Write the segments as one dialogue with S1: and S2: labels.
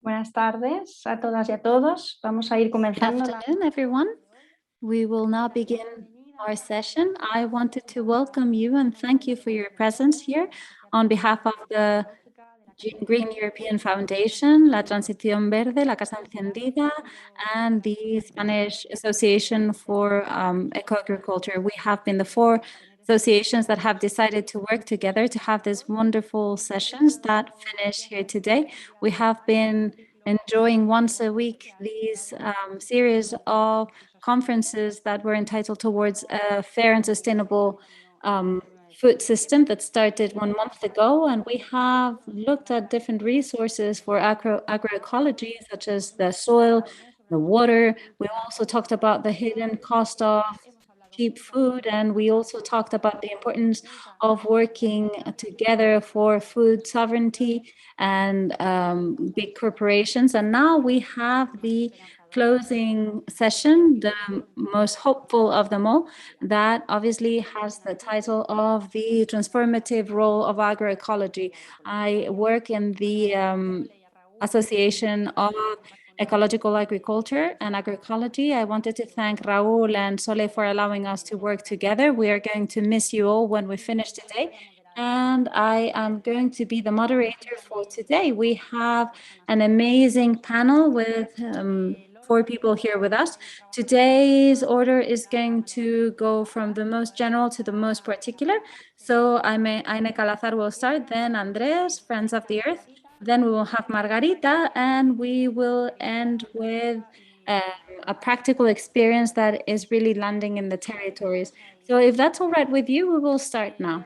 S1: Buenas tardes a todas y a todos. Vamos a ir comenzando.
S2: Good afternoon, everyone. We will now begin our session. I wanted to welcome you and thank you for your presence here on behalf of the Green European Foundation, La Transición Verde, la Casa Encendida, and the Spanish Association for Agriculture. We have been the four associations that have decided to work together to have these wonderful sessions that finish here today. We have been enjoying once a week these series of conferences that were entitled towards a fair and sustainable food system that started 1 month ago, and we have looked at different resources for agroecology, such as the soil, the water. We also talked about the hidden cost of cheap food, and we also talked about the importance of working together for food sovereignty and big corporations. And now we have the closing session, the most hopeful of them all, that obviously has the title of the transformative role of agroecology. I work in the Association of Ecological Agriculture and Agroecology. I wanted to thank Raúl and Sole for allowing us to work together. We are going to miss you all when we finish today. And I am going to be the moderator for today. We have an amazing panel with 4 people here with us. Today's order is going to go from the most general to the most particular. So Aina Calafat will start, then Andrés, Friends of the Earth. Then we will have Margarita, and we will end with a practical experience that is really landing in the territories. So if that's all right with you, we will start now.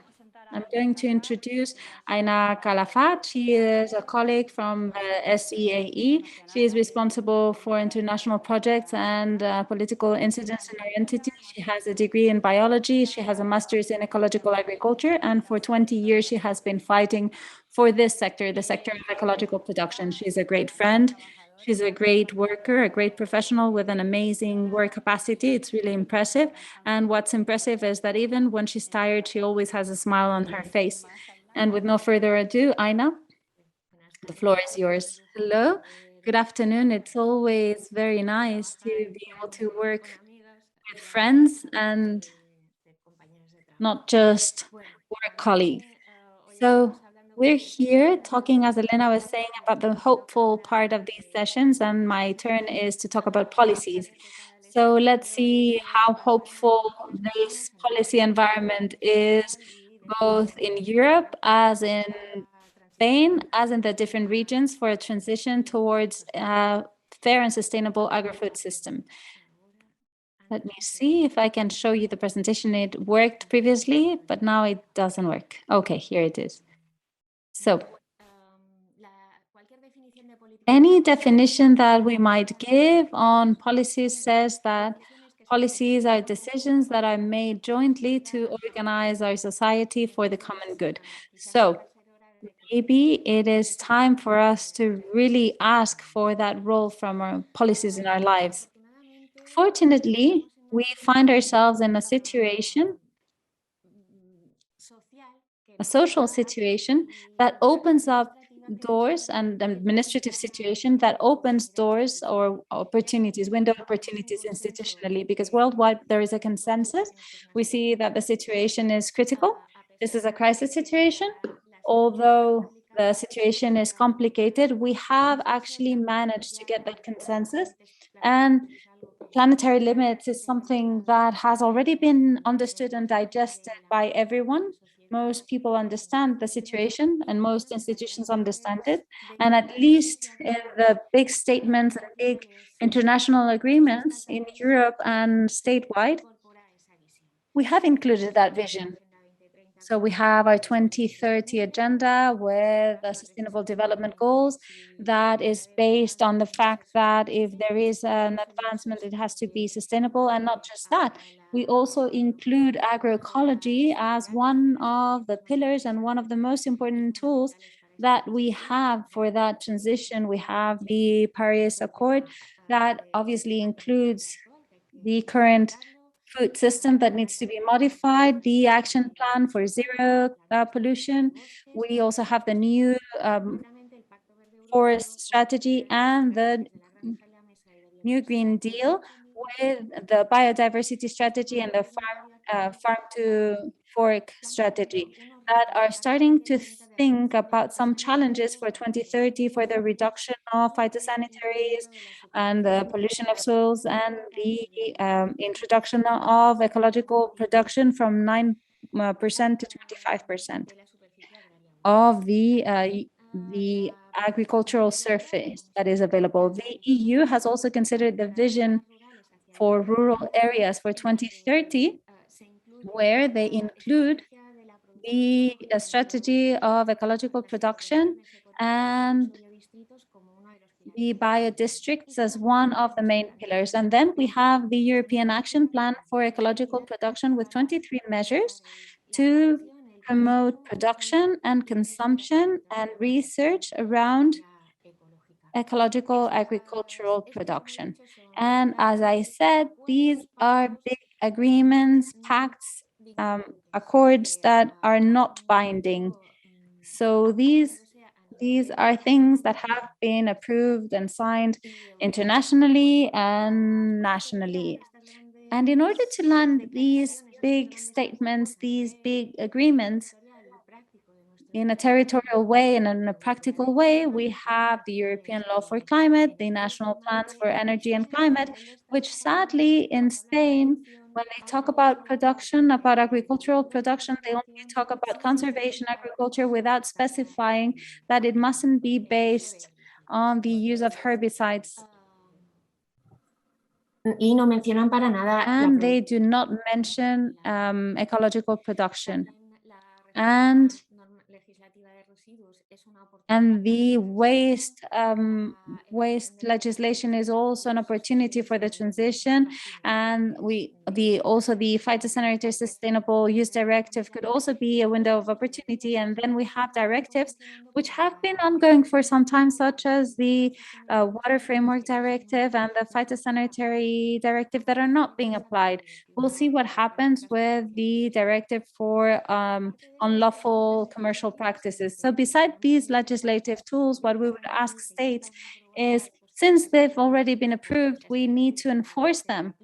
S2: I'm going to introduce Aina Calafat. She is a colleague from the SEAE. She is responsible for international projects and political incidents in our entity. She has a degree in biology. She has a master's in ecological agriculture. And for 20 years, she has been fighting for this sector, the sector of ecological production. She's a great friend. She's a great worker, a great professional with an amazing work capacity. It's really impressive. And what's impressive is that even when she's tired, she always has a smile on her face. And with no further ado, Aina, the floor is yours. Hello, good afternoon. It's always very nice to be able to work with friends and not just work colleagues. So we're here talking, as Elena was saying, about the hopeful part of these sessions, and my turn is to talk about policies. So let's see how hopeful this policy environment is, both in Europe, as in Spain, as in the different regions, for a transition towards a fair and sustainable agri-food system. Let me see if I can show you the presentation. It worked previously, but now it doesn't work. Okay, here it is. So any definition that we might give on policies says that policies are decisions that are made jointly to organize our society for the common good. So maybe it is time for us to really ask for that role from our policies in our lives. Fortunately, we find ourselves in a situation, a social situation that opens up doors, and administrative situation that opens doors or opportunities, window opportunities institutionally, because worldwide there is a consensus. We see that the situation is critical. This is a crisis situation. Although the situation is complicated, we have actually managed to get that consensus. And planetary limits is something that has already been understood and digested by everyone. Most people understand the situation and most institutions understand it. And at least in the big statements and big international agreements in Europe and statewide, we have included that vision. So we have our 2030 agenda with the Sustainable Development Goals that is based on the fact that if there is an advancement, it has to be sustainable. And not just that, we also include agroecology as one of the pillars and one of the most important tools that we have for that transition. We have the Paris Accord that obviously includes the current food system that needs to be modified, the action plan for zero pollution. We also have the new forest strategy and the New Green Deal with the biodiversity strategy and the farm to fork strategy that are starting to think about some challenges for 2030 for the reduction of phytosanitaries and the pollution of soils and the introduction of ecological production from 9% to 25% of the agricultural surface that is available. The EU has also considered the vision for rural areas for 2030, where they include the strategy of ecological production and the biodistricts as one of the main pillars. And then we have the European Action Plan for Ecological Production with 23 measures to promote production and consumption and research around ecological agricultural production. And as I said, these are big agreements, pacts, accords that are not binding. So these are things that have been approved and signed internationally and nationally. And in order to land these big statements, these big agreements, in a territorial way and in a practical way, we have the European Law for Climate, the National Plans for Energy and Climate, which sadly in Spain, when they talk about production, about agricultural production, they only talk about conservation agriculture without specifying that it mustn't be based on the use of herbicides. And they do not mention ecological production. And the waste legislation is also an opportunity for the transition. And also the Phytosanitary Sustainable Use Directive could also be a window of opportunity. And then we have directives which have been ongoing for some time, such as the Water Framework Directive and the Phytosanitary Directive that are not being applied. We'll see what happens with the directive for unlawful commercial practices. So besides these legislative tools, what we would ask states is, since they've already been approved, we need to enforce them.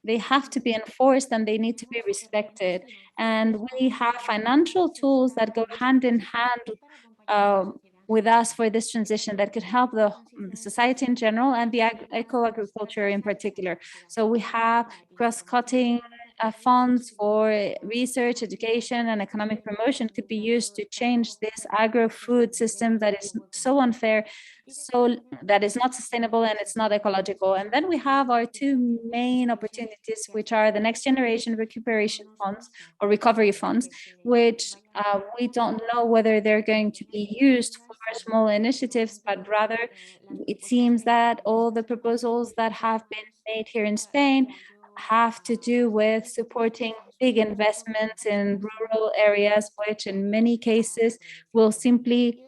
S2: They have to be enforced and they need to be respected. And we have financial tools that go hand in hand with us for this transition that could help the society in general and the eco-agriculture in particular. So we have cross-cutting funds for research, education, and economic promotion could be used to change this agro-food system that is so unfair, so that is not sustainable and it's not ecological. And then we have our two main opportunities, which are the next generation recuperation funds or recovery funds, which we don't know whether they're going to be used for small initiatives, but rather it seems that all the proposals that have been made here in Spain have to do with supporting big investments in rural areas, which in many cases will simply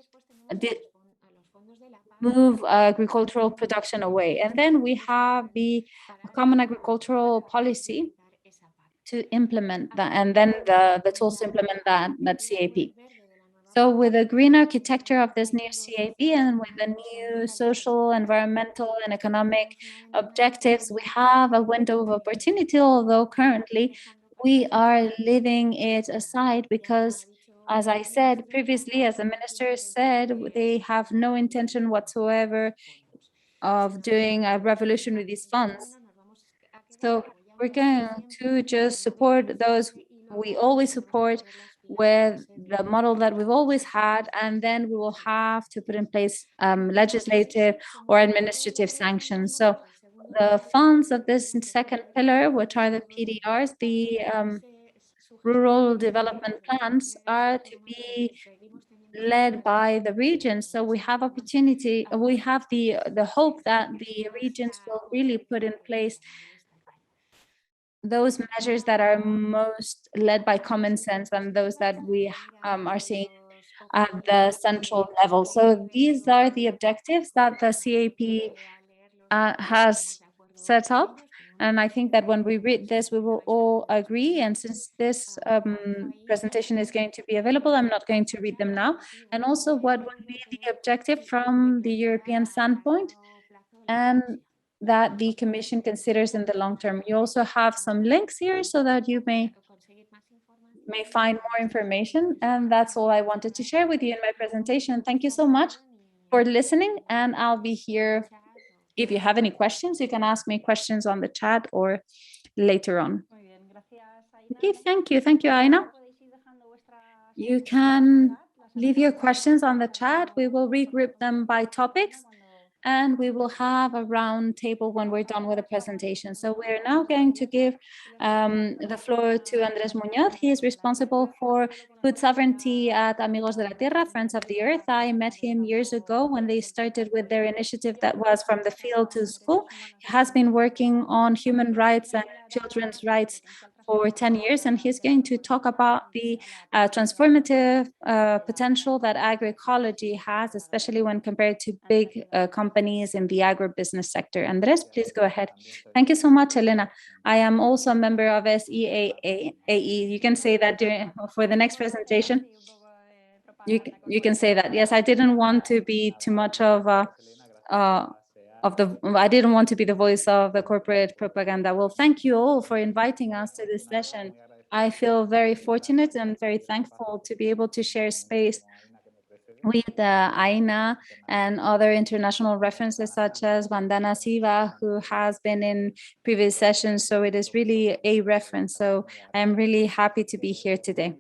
S2: move agricultural production away. And then we have the common agricultural policy to implement that, and then the tools to implement that CAP. So with the green architecture of this new CAP and with the new social, environmental, and economic objectives, we have a window of opportunity, although currently we are leaving it aside because, as I said previously, as the minister said, they have no intention whatsoever of doing a revolution with these funds. So we're going to just support those we always support with the model that we've always had, and then we will have to put in place legislative or administrative sanctions. So the funds of this second pillar, which are the PDRs, the rural development plans, are to be led by the regions. So we have opportunity, we have the hope that the regions will really put in place those measures that are most led by common sense and those that we are seeing at the central level. So these are the objectives that the CAP has set up. And I think that when we read this, we will all agree. And since this presentation is going to be available, I'm not going to read them now. And also what would be the objective from the European standpoint, and that the Commission considers in the long term. You also have some links here so that you may find more information. And that's all I wanted to share with you in my presentation. Thank you so much for listening, and I'll be here. If you have any questions, you can ask me questions on the chat or later on. Okay, thank you. Thank you, Aina. You can leave your questions on the chat. We will regroup them by topics, and we will have a round table when we're done with the presentation. So we're now going to give the floor to Andrés Muñoz. He is responsible for food sovereignty at Amigos de la Tierra, Friends of the Earth. I met him years ago when they started with their initiative that was from the field to school. He has been working on human rights and children's rights for 10 years, and he's going to talk about the transformative potential that agroecology has, especially when compared to big companies in the agribusiness sector. Andrés, please go ahead. Thank you so much, Elena. I am also a member of SEAE. You can say that for the next presentation. You can say that. Yes, I didn't want to be too much of I didn't want to be the voice of the corporate propaganda. Well, thank you all for inviting us to this session. I feel very fortunate and very thankful to be able to share space with Aina and other international references such as Vandana Siva, who has been in previous sessions. So it is really a reference. So I'm really happy to be here today.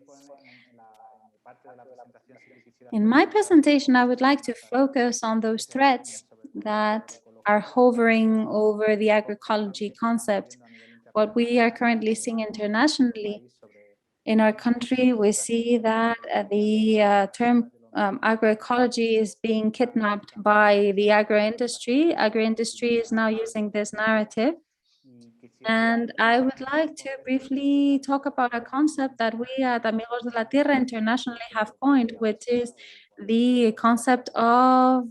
S2: In my presentation, I would like to focus on those threats that are hovering over the agroecology concept. What we are currently seeing internationally in our country, we see that the term agroecology is being kidnapped by the agro-industry. Agro-industry is now using this narrative. And I would like to briefly talk about a concept that we at Amigos de la Tierra internationally have coined, which is the concept of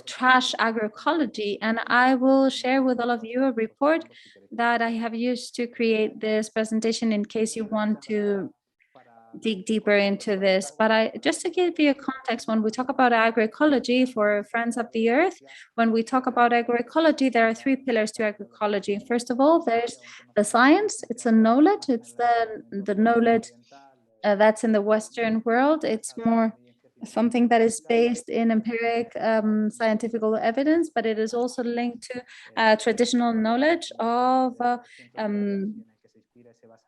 S2: trash agroecology. And I will share with all of you a report that I have used to create this presentation in case you want to dig deeper into this. But just to give you a context, when we talk about agroecology for Friends of the Earth, when we talk about agroecology, there are three pillars to agroecology. First of all, there's the science. It's a knowledge. It's the knowledge that's in the Western world. It's more something that is based in empiric scientific evidence, but it is also linked to traditional knowledge of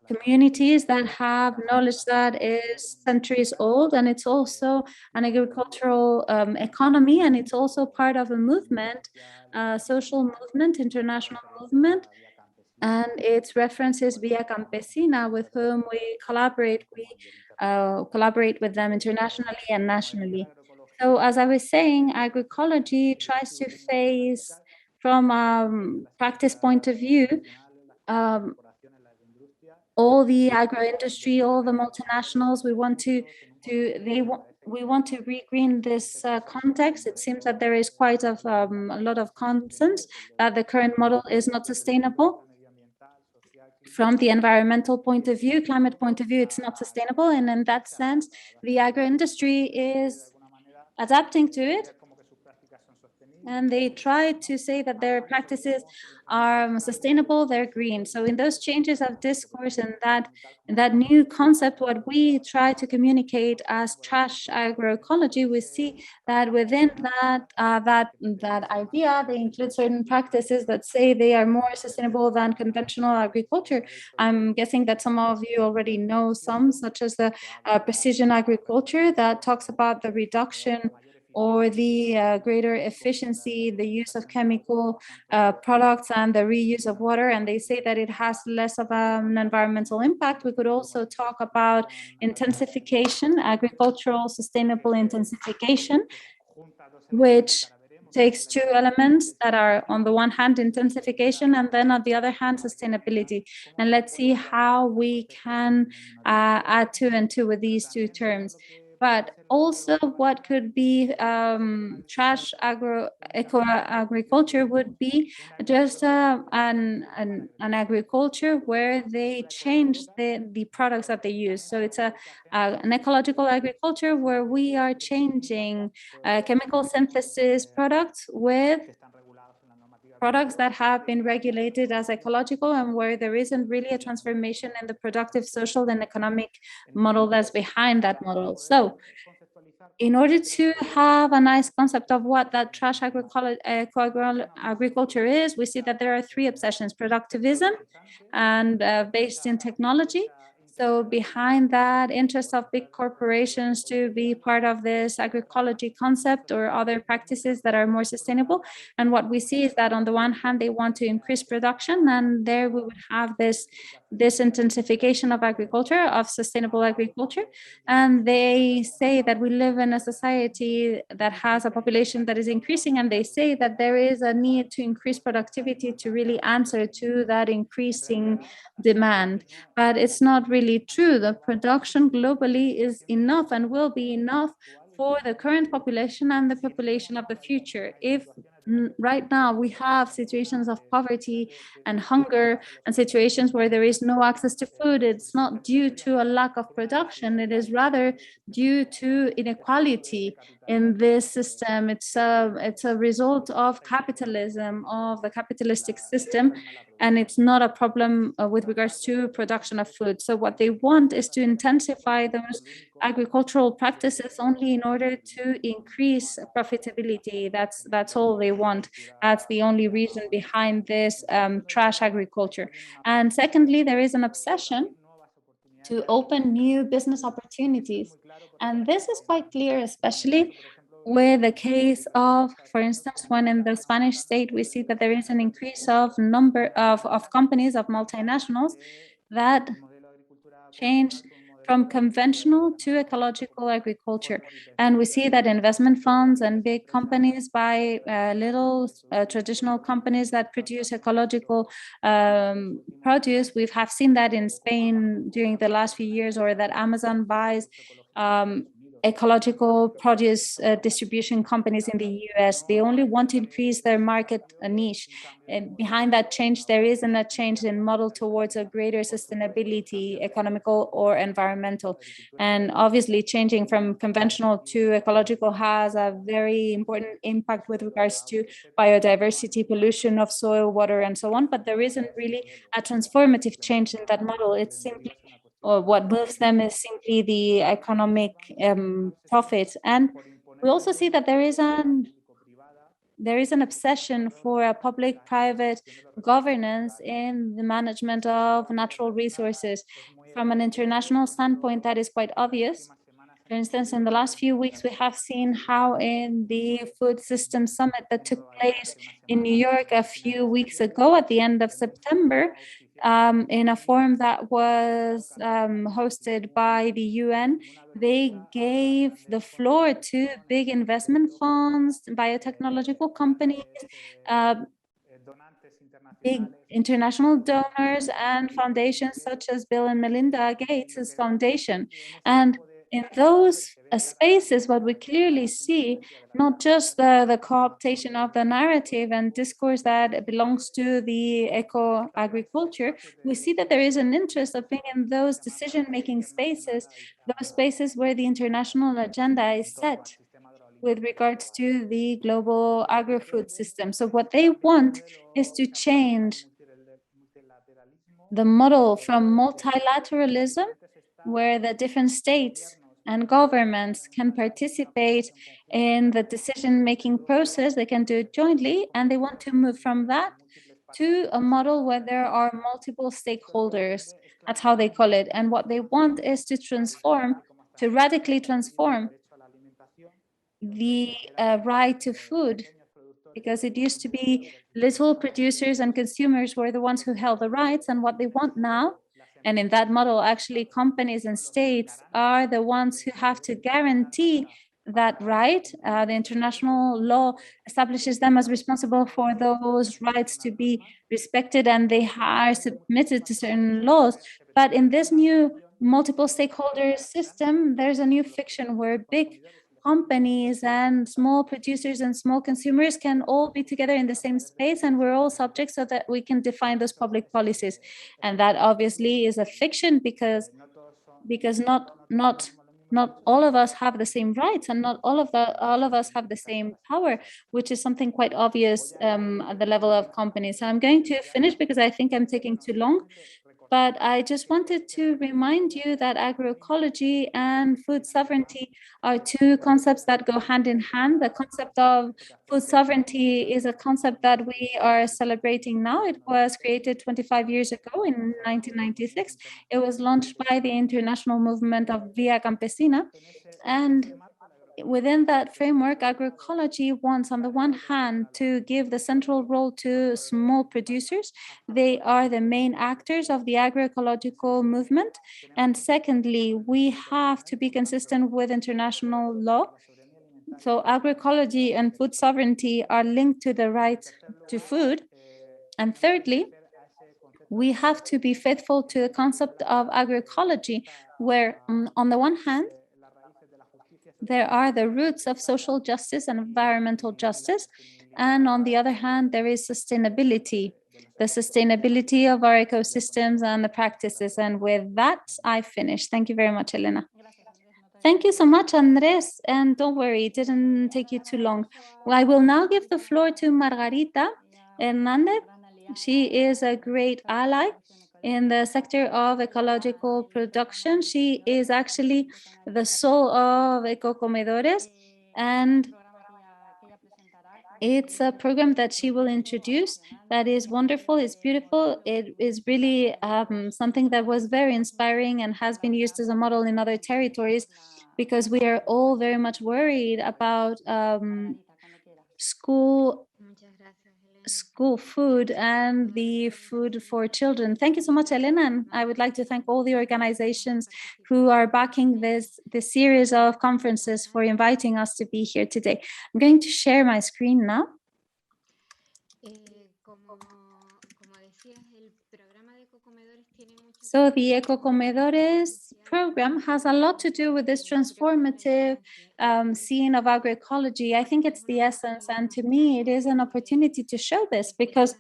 S2: communities that have knowledge that is centuries old, and it's also an agricultural economy, and it's also part of a movement, social movement, international movement, and its references Via Campesina, with whom we collaborate. We collaborate with them internationally and nationally. So as I was saying, agroecology tries to face from a practice point of view all the agro-industry, all the multinationals. We want to regreen this context. It seems that there is quite a lot of consensus that the current model is not sustainable. From the environmental point of view, climate point of view, it's not sustainable. And in that sense, the agro-industry is adapting to it. And they try to say that their practices are sustainable, they're green. So in those changes of discourse and that new concept, what we try to communicate as trash agroecology, we see that within that idea, they include certain practices that say they are more sustainable than conventional agriculture. I'm guessing that some of you already know some, such as the precision agriculture that talks about the reduction or the greater efficiency, the use of chemical products and the reuse of water, and they say that it has less of an environmental impact. We could also talk about intensification, agricultural sustainable intensification, which takes two elements that are on the one hand intensification and then on the other hand sustainability. And let's see how we can add two and two with these two terms. but also what could be trash agriculture would be just an agriculture where they change the products that they use. So it's an ecological agriculture where we are changing chemical synthesis products with products that have been regulated as ecological, and where there isn't really a transformation in the productive, social, and economic model that's behind that model. So in order to have a nice concept of what that trash agriculture is, we see that there are three obsessions: productivism and based in technology. So behind that interest of big corporations to be part of this agroecology concept or other practices that are more sustainable. And what we see is that on the one hand, they want to increase production, and there we would have this intensification of agriculture, of sustainable agriculture. And they say that we live in a society that has a population that is increasing, and they say that there is a need to increase productivity to really answer to that increasing demand. But it's not really true. The production globally is enough and will be enough for the current population and the population of the future. If right now we have situations of poverty and hunger and situations where there is no access to food, it's not due to a lack of production. It is rather due to inequality in this system. It's a result of capitalism, of the capitalistic system, and it's not a problem with regards to production of food. So what they want is to intensify those agricultural practices only in order to increase profitability. That's all they want. That's the only reason behind this trash agriculture. And secondly, there is an obsession to open new business opportunities. And this is quite clear, especially with the case of, for instance, when in the Spanish state, we see that there is an increase of number of companies, of multinationals that change from conventional to ecological agriculture. And we see that investment funds and big companies buy little traditional companies that produce ecological produce. We have seen that in Spain during the last few years, or that Amazon buys ecological produce distribution companies in the US. They only want to increase their market niche. And behind that change, there isn't a change in model towards a greater sustainability, economical or environmental. And obviously changing from conventional to ecological has a very important impact with regards to biodiversity, pollution of soil, water, and so on. But there isn't really a transformative change in that model. It's simply, or what moves them is simply the economic profit. And we also see that there is an obsession for a public-private governance in the management of natural resources. From an international standpoint, that is quite obvious. For instance, in the last few weeks, we have seen how in the Food Systems Summit that took place in New York a few weeks ago at the end of September, in a forum that was hosted by the UN, they gave the floor to big investment funds, biotechnological companies, big international donors, and foundations such as Bill and Melinda Gates' foundation. And in those spaces, what we clearly see, not just the co-optation of the narrative and discourse that belongs to the eco-agriculture, we see that there is an interest of being in those decision-making spaces, those spaces where the international agenda is set with regards to the global agri-food system. So what they want is to change the model from multilateralism, where the different states and governments can participate in the decision-making process. They can do it jointly, and they want to move from that to a model where there are multiple stakeholders. That's how they call it. And what they want is to transform, to radically transform the right to food, because it used to be little producers and consumers were the ones who held the rights, and what they want now, and in that model, actually companies and states are the ones who have to guarantee that right. The international law establishes them as responsible for those rights to be respected, and they are submitted to certain laws. But in this new multiple stakeholder system, there's a new fiction where big companies and small producers and small consumers can all be together in the same space, and we're all subjects so that we can define those public policies. And that obviously is a fiction because not all of us have the same rights, and not all of us have the same power, which is something quite obvious at the level of companies. So I'm going to finish because I think I'm taking too long. But I just wanted to remind you that agroecology and food sovereignty are two concepts that go hand in hand. The concept of food sovereignty is a concept that we are celebrating now. It was created 25 years ago in 1996. It was launched by the international movement of Via Campesina. And within that framework, agroecology wants, on the one hand, to give the central role to small producers. They are the main actors of the agroecological movement. And secondly, we have to be consistent with international law. So agroecology and food sovereignty are linked to the right to food. And thirdly, we have to be faithful to the concept of agroecology, where on the one hand, there are the roots of social justice and environmental justice. And on the other hand, there is sustainability, the sustainability of our ecosystems and the practices. And with that, I finish. Thank you very much, Elena. Thank you so much, Andrés. And don't worry, it didn't take you too long. Well, I will now give the floor to Margarita Hernandez. She is a great ally in the sector of ecological production. She is actually the soul of Ecocomedores, and it's a program that she will introduce that is wonderful, it's beautiful. It is really something that was very inspiring and has been used as a model in other territories, because we are all very much worried about school food and the food for children. Thank you so much, Elena. And I would like to thank all the organizations who are backing this series of conferences for inviting us to be here today. I'm going to share my screen now. So the Ecocomedores program has a lot to do with this transformative scene of agroecology. I think it's the essence, and to me, it is an opportunity to show this, because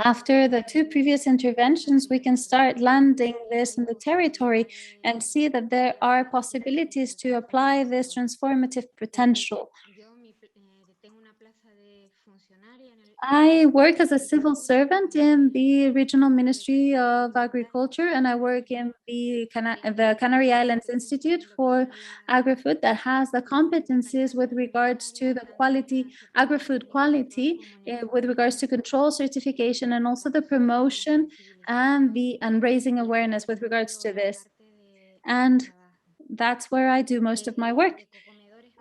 S2: after the two previous interventions, we can start landing this in the territory and see that there are possibilities to apply this transformative potential. I work as a civil servant in the Regional Ministry of Agriculture, and I work in the Canary Islands Institute for Agri-Food that has the competencies with regards to the quality, agri-food quality, with regards to control, certification, and also the promotion and raising awareness with regards to this. And that's where I do most of my work.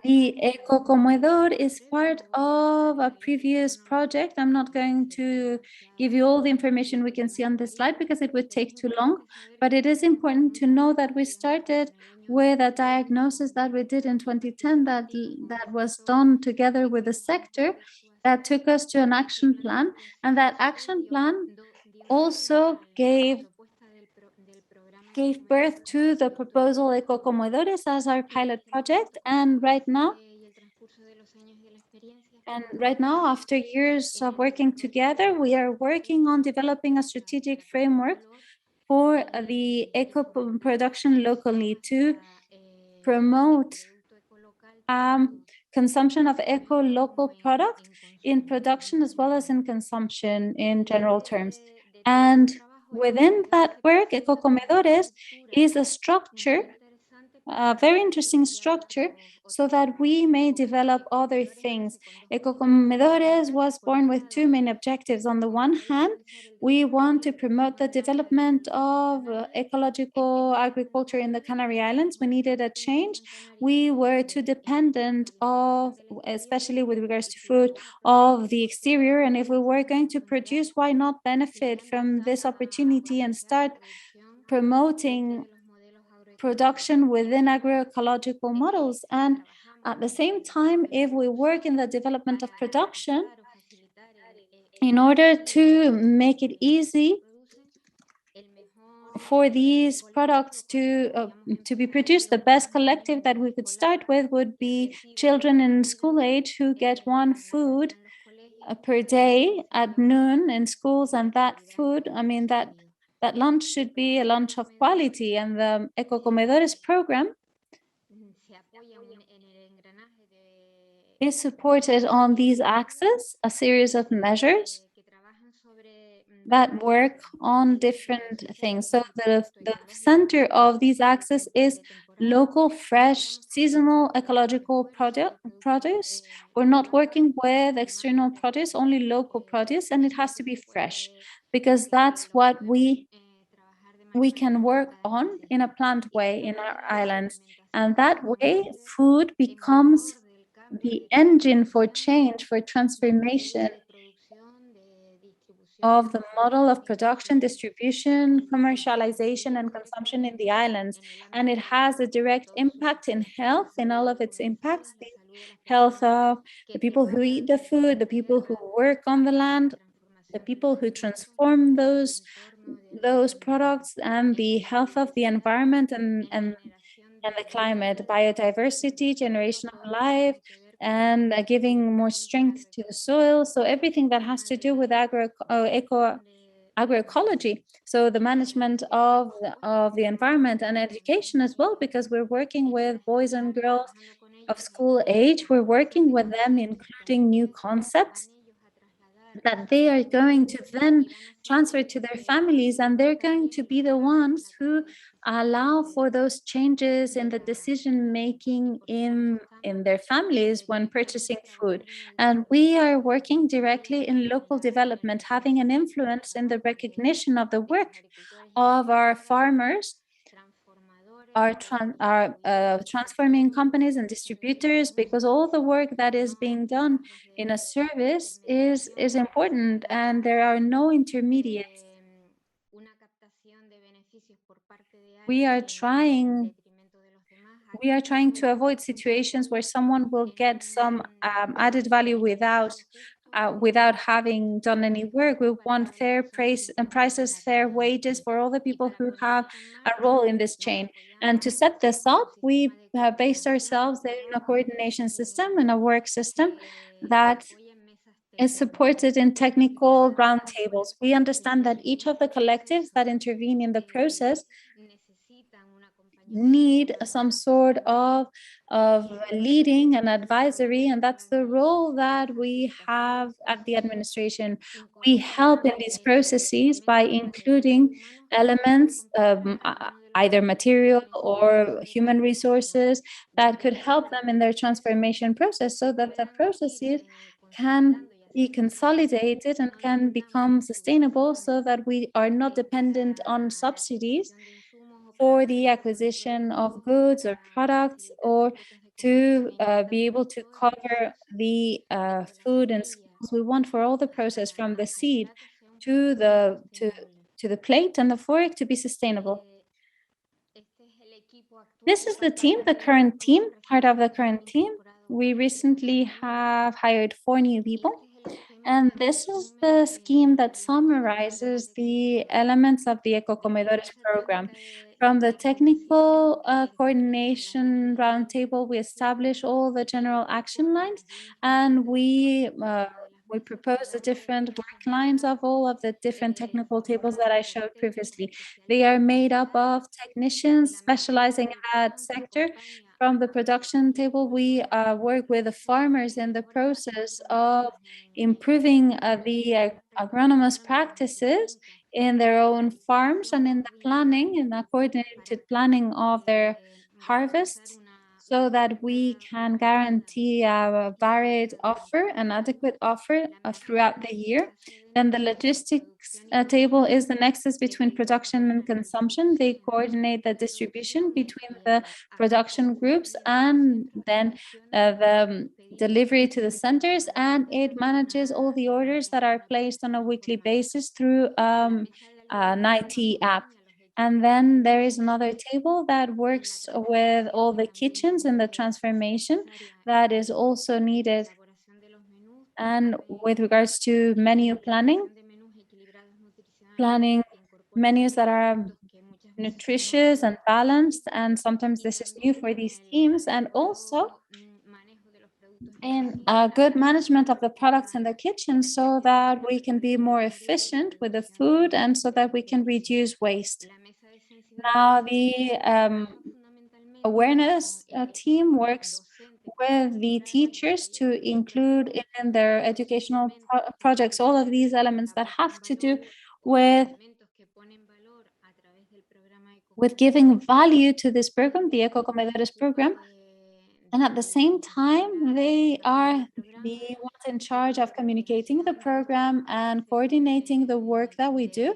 S2: The Ecocomedor is part of a previous project. I'm not going to give you all the information we can see on this slide because it would take too long, but it is important to know that we started with a diagnosis that we did in 2010 that was done together with the sector, that took us to an action plan, and that action plan also gave birth to the proposal Ecocomedores as our pilot project. And right now, after years of working together, we are working on developing a strategic framework for the eco production locally to promote consumption of eco-local product in production as well as in consumption in general terms. And within that work, Ecocomedores is a structure, a very interesting structure, so that we may develop other things. Ecocomedores was born with two main objectives. On the one hand, we want to promote the development of ecological agriculture in the Canary Islands. We needed a change. We were too dependent of, especially with regards to food, of the exterior. And if we were going to produce, why not benefit from this opportunity and start promoting production within agroecological models? And at the same time, if we work in the development of production, in order to make it easy for these products to be produced, the best collective that we could start with would be children in school age who get one food per day at noon in schools, and that food, I mean, that lunch should be a lunch of quality. And the Ecocomedores program is supported on these axes, a series of measures that work on different things. So the center of these axes is local, fresh, seasonal, ecological produce. We're not working with external produce, only local produce, and it has to be fresh, because that's what we can work on in a planned way in our islands. And that way, food becomes the engine for change, for transformation of the model of production, distribution, commercialization, and consumption in the islands. And it has a direct impact in health, in all of its impacts, the health of the people who eat the food, the people who work on the land, the people who transform those products, and the health of the environment and the climate, biodiversity, generation of life, and giving more strength to the soil. So everything that has to do with agroecology. So the management of the environment and education as well, because we're working with boys and girls of school age. We're working with them, including new concepts that they are going to then transfer to their families, and they're going to be the ones who allow for those changes in the decision making in their families when purchasing food. And we are working directly in local development, having an influence in the recognition of the work of our farmers, are transforming companies and distributors, because all the work that is being done in a service is important, and there are no intermediates. We are trying to avoid situations where someone will get some added value without having done any work. We want fair prices, fair wages for all the people who have a role in this chain. And to set this up, we based ourselves in a coordination system and a work system that is supported in technical roundtables. We understand that each of the collectives that intervene in the process need some sort of leading and advisory, and that's the role that we have at the administration. We help in these processes by including elements, either material or human resources, that could help them in their transformation process, so that the processes can be consolidated and can become sustainable, so that we are not dependent on subsidies for the acquisition of goods or products, or to be able to cover the food and schools we want for all the process, from the seed to the plate and the fork, to be sustainable. This is the team, the current team, part of the current team. We recently have hired 4 new people. And this is the scheme that summarizes the elements of the Ecocomedores program. From the technical coordination roundtable, we establish all the general action lines, and we propose the different work lines of all of the different technical tables that I showed previously. They are made up of technicians specializing in that sector. From the production table, we work with the farmers in the process of improving the agronomous practices in their own farms, and in the planning, in the coordinated planning of their harvests, so that we can guarantee a varied offer, an adequate offer throughout the year. Then the logistics table is the nexus between production and consumption. They coordinate the distribution between the production groups, and then the delivery to the centers, and it manages all the orders that are placed on a weekly basis through an IT app. And then there is another table that works with all the kitchens and the transformation that is also needed. And with regards to menu planning menus that are nutritious and balanced, and sometimes this is new for these teams, and also in good management of the products in the kitchen so that we can be more efficient with the food and so that we can reduce waste. Now, the awareness team works with the teachers to include in their educational projects all of these elements that have to do with giving value to this program, the Ecocomedores program. And at the same time, they are the ones in charge of communicating the program and coordinating the work that we do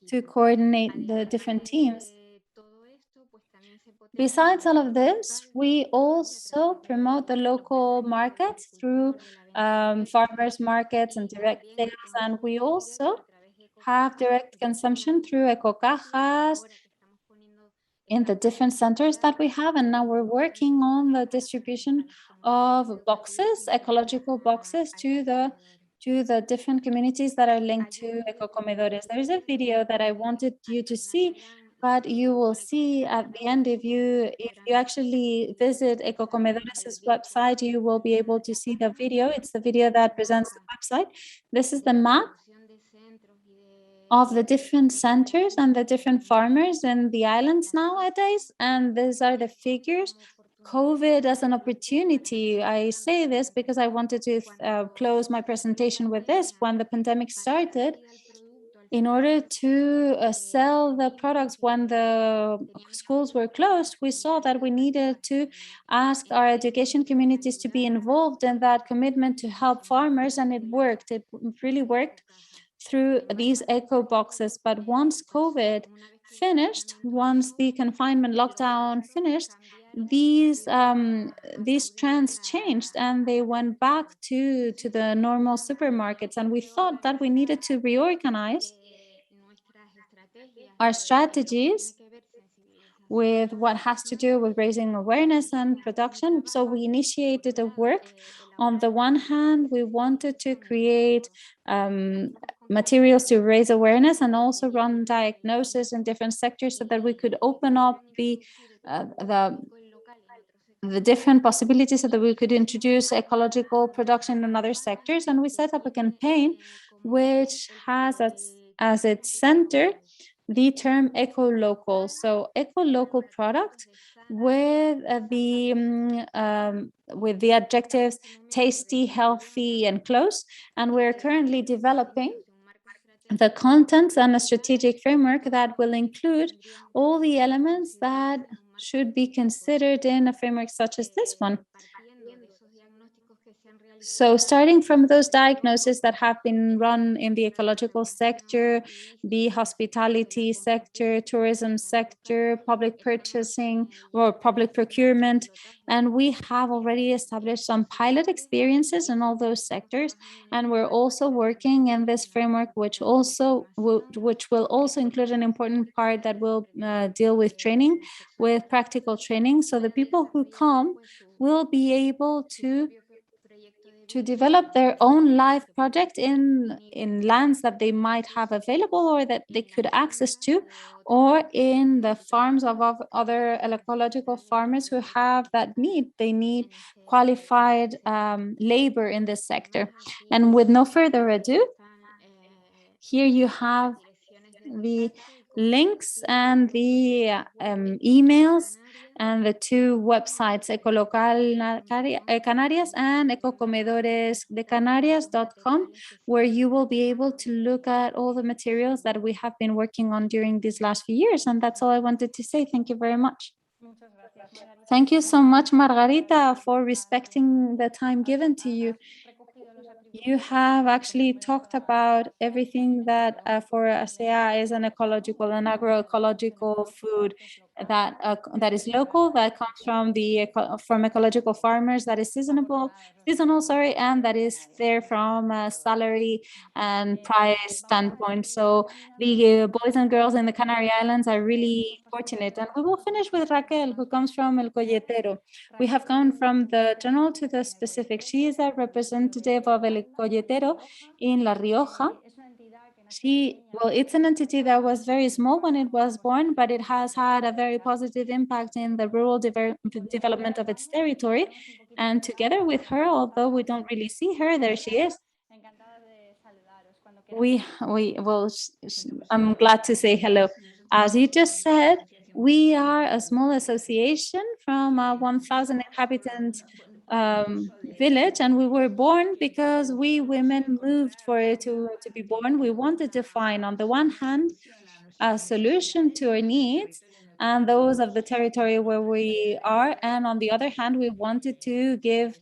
S2: to coordinate the different teams. Besides all of this, we also promote the local markets through farmers markets and direct sales, and we also have direct consumption through ecocajas in the different centers that we have. And now we're working on the distribution of boxes, ecological boxes, to the different communities that are linked to Ecocomedores. There is a video that I wanted you to see, but you will see at the end, if you actually visit Ecocomedores' website, you will be able to see the video. It's the video that presents the website. This is the map of the different centers and the different farmers in the islands nowadays. And these are the figures. COVID as an opportunity. I say this because I wanted to close my presentation with this. When the pandemic started, in order to sell the products when the schools were closed, we saw that we needed to ask our education communities to be involved in that commitment to help farmers, and it worked. It really worked through these eco boxes. But once COVID finished, once the confinement lockdown finished, these trends changed and they went back to the normal supermarkets. And we thought that we needed to reorganize our strategies with what has to do with raising awareness and production. So we initiated a work. On the one hand, we wanted to create materials to raise awareness and also run diagnosis in different sectors so that we could open up the different possibilities so that we could introduce ecological production in other sectors. And we set up a campaign which has as its center the term eco-local. So eco-local product with the adjectives tasty, healthy, and close. And we're currently developing the contents and a strategic framework that will include all the elements that should be considered in a framework such as this one. So starting from those diagnoses that have been run in the ecological sector, the hospitality sector, tourism sector, public purchasing or public procurement, and we have already established some pilot experiences in all those sectors. And we're also working in this framework, which will also include an important part that will deal with training, with practical training. So the people who come will be able to develop their own live project in lands that they might have available or that they could access to, or in the farms of other ecological farmers who have that need. They need qualified labor in this sector. And with no further ado, here you have the links and the emails and the two websites, Ecological Canarias and ecocomedoresdecanarias.com, where you will be able to look at all the materials that we have been working on during these last few years. And that's all I wanted to say. Thank you very much. Thank you so much, Margarita, for respecting the time given to you. You have actually talked about everything that for SEAE is an ecological and agroecological food that is local, that comes from ecological farmers, that is seasonal, and that is there from a salary and price standpoint. So the boys and girls in the Canary Islands are really fortunate. And we will finish with Raquel, who comes from El Colletero. We have gone from the general to the specific. She is a representative of El Colletero in La Rioja. Well, it's an entity that was very small when it was born, but it has had a very positive impact in the rural development of its territory. And together with her, although we don't really see her, there she is. I'm glad to say hello. As you just said, we are a small association from a 1,000 inhabitant village, and we were born because we women moved for it to be born. We wanted to find, on the one hand, a solution to our needs and those of the territory where we are, and on the other hand, we wanted to give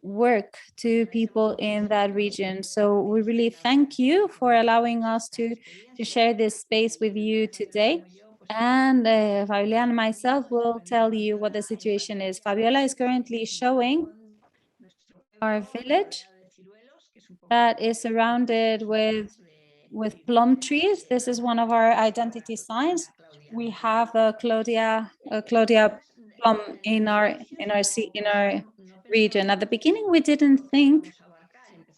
S2: work to people in that region. So we really thank you for allowing us to share this space with you today. And Fabiola and myself will tell you what the situation is. Fabiola is currently showing our village that is surrounded with plum trees. This is one of our identity signs. We have a Claudia plum in our region. At the beginning, we didn't think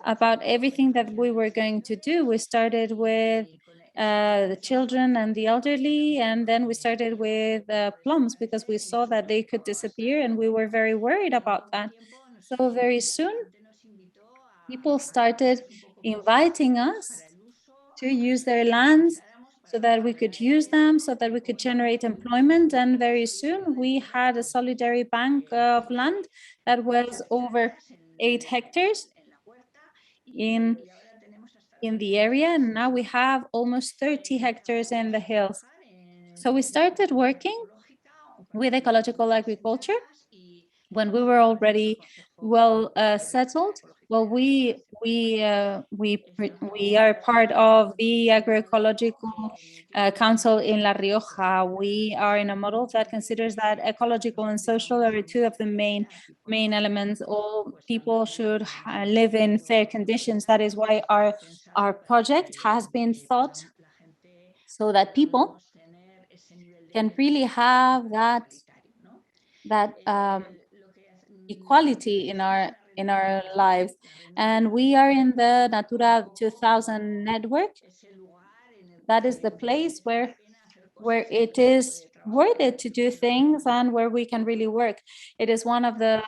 S2: about everything that we were going to do. We started with the children and the elderly, and then we started with plums because we saw that they could disappear, and we were very worried about that. So very soon, people started inviting us to use their lands so that we could use them, so that we could generate employment. And very soon we had a solidary bank of land that was over 8 hectares in the area. And now we have almost 30 hectares in the hills. So we started working with ecological agriculture when we were already well settled. Well, we are part of the Agroecological Council in La Rioja. We are in a model that considers that ecological and social are two of the main elements. All people should live in fair conditions. That is why our project has been thought so that people can really have that equality in our lives. And we are in the Natura 2000 network. That is the place where it is worth it to do things and where we can really work. It is one of the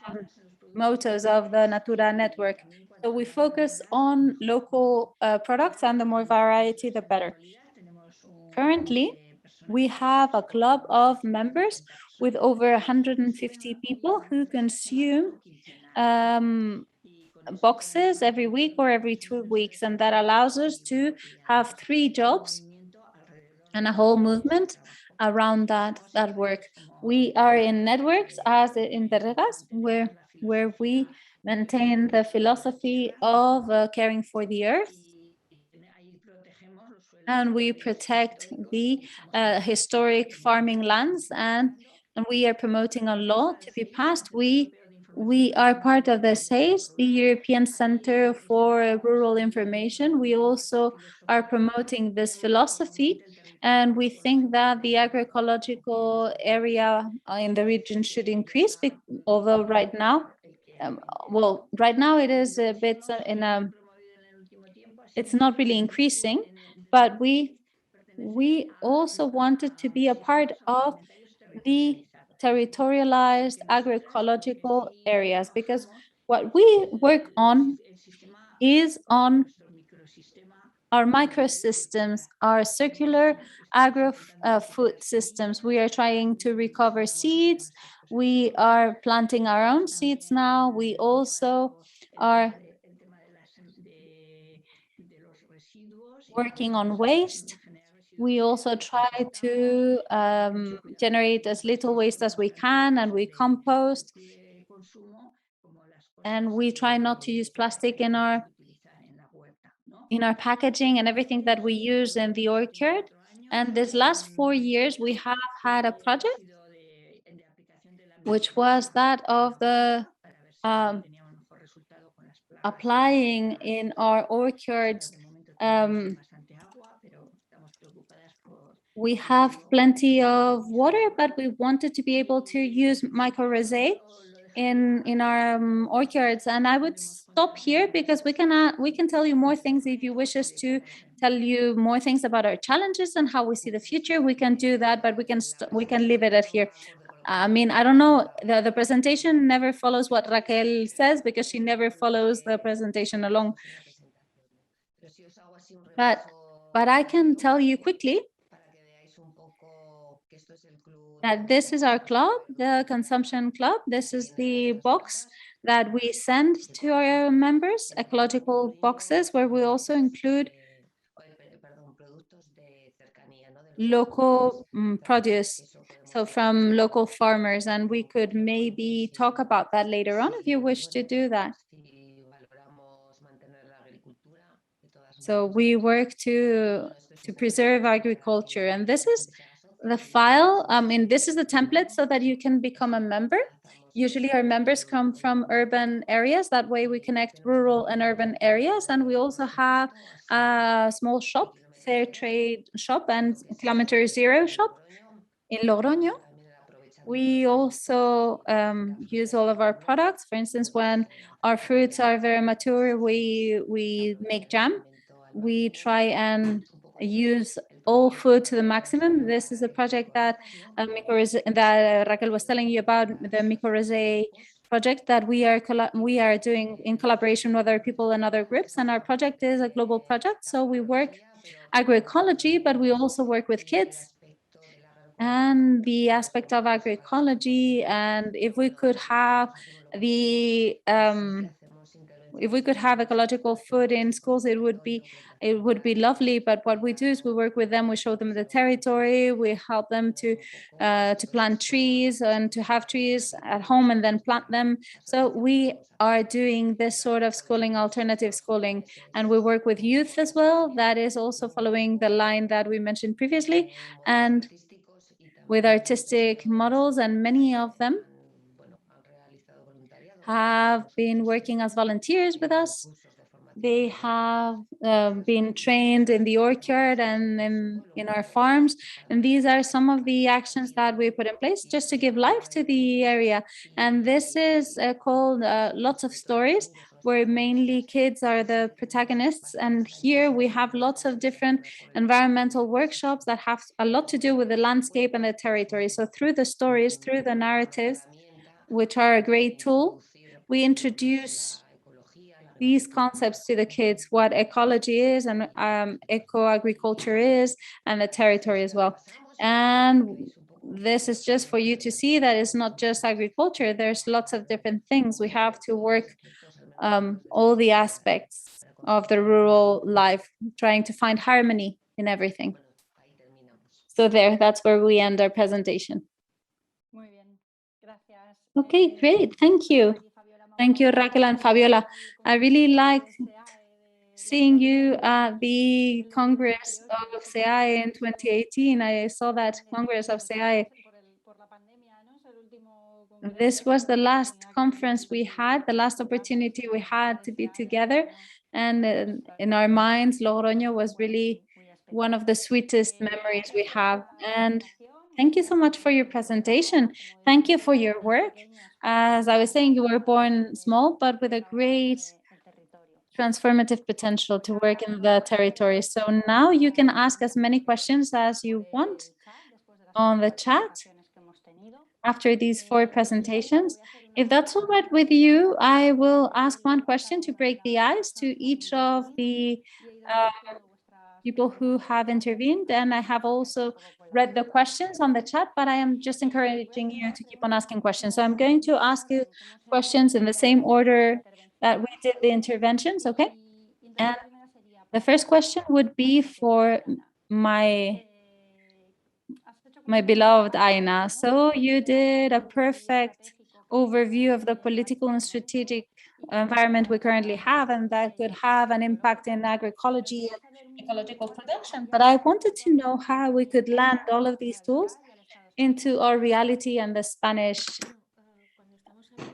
S2: mottos of the Natura network. So we focus on local products, and the more variety, the better. Currently, we have a club of members with over 150 people who consume boxes every week or every 2 weeks, and that allows us to have 3 jobs and a whole movement around that work. We are in networks as in Terregas, where we maintain the philosophy of caring for the earth, and we protect the historic farming lands, and we are promoting a law to be passed. We are part of the SEAE, the European Center for Rural Information. We also are promoting this philosophy, and we think that the agroecological area in the region should increase, although right now, right now it is a bit it's not really increasing, but we also wanted to be a part of the territorialized agroecological areas, because what we work on is on our microsystems, our circular agro food systems. We are trying to recover seeds. We are planting our own seeds now. We also are working on waste. We also try to generate as little waste as we can, and we compost. And we try not to use plastic in our packaging and everything that we use in the orchard. And this last 4 years, we have had a project, which was that of the applying in our orchards. We have plenty of water, but we wanted to be able to use mycorrhizae in our orchards. And I would stop here because we can tell you more things. If you wish us to tell you more things about our challenges and how we see the future, we can do that, but we can leave it at here. I mean, I don't know, the presentation never follows what Raquel says because she never follows the presentation along. But I can tell you quickly that this is our club, the consumption club. This is the box that we send to our members, ecological boxes, where we also include local produce, so from local farmers, and we could maybe talk about that later on if you wish to do that. So we work to preserve agriculture, and this is the file. I mean, this is the template so that you can become a member. Usually our members come from urban areas. That way we connect rural and urban areas. And we also have a small shop, fair trade shop, and kilometer zero shop in Logroño. We also use all of our products. For instance, when our fruits are very mature, we make jam. We try and use all food to the maximum. This is a project that Raquel was telling you about, the mycorrhizae project that we are doing in collaboration with other people and other groups. And our project is a global project. So we work agroecology, but we also work with kids and the aspect of agroecology. And if we could have ecological food in schools, it would be lovely. But what we do is we work with them, we show them the territory, we help them to plant trees and to have trees at home and then plant them. So we are doing this sort of schooling, alternative schooling, and we work with youth as well. That is also following the line that we mentioned previously, and with artistic models, and many of them have been working as volunteers with us. They have been trained in the orchard and in our farms. And these are some of the actions that we put in place just to give life to the area. And this is called Lots of Stories, where mainly kids are the protagonists. And here we have lots of different environmental workshops that have a lot to do with the landscape and the territory. So through the stories, through the narratives, which are a great tool, we introduce these concepts to the kids, what ecology is and eco-agriculture is, and the territory as well. And this is just for you to see that it's not just agriculture. There's lots of different things. We have to work all the aspects of the rural life, trying to find harmony in everything. So that's where we end our presentation. Okay, great. Thank you. Thank you, Raquel and Fabiola. I really like seeing you at the Congress of SEAE in 2018. I saw that Congress of SEAE. This was the last conference we had, the last opportunity we had to be together. And in our minds, Logroño was really one of the sweetest memories we have. And thank you so much for your presentation. Thank you for your work. As I was saying, you were born small, but with a great transformative potential to work in the territory. So now you can ask as many questions as you want on the chat after these 4 presentations. If that's all right with you, I will ask one question to break the ice to each of the people who have intervened. And I have also read the questions on the chat, but I am just encouraging you to keep on asking questions. So I'm going to ask you questions in the same order that we did the interventions, okay? And the first question would be for my beloved Aina. So you did a perfect overview of the political and strategic environment we currently have, and that could have an impact in agroecology and ecological production. But I wanted to know how we could land all of these tools into our reality and the Spanish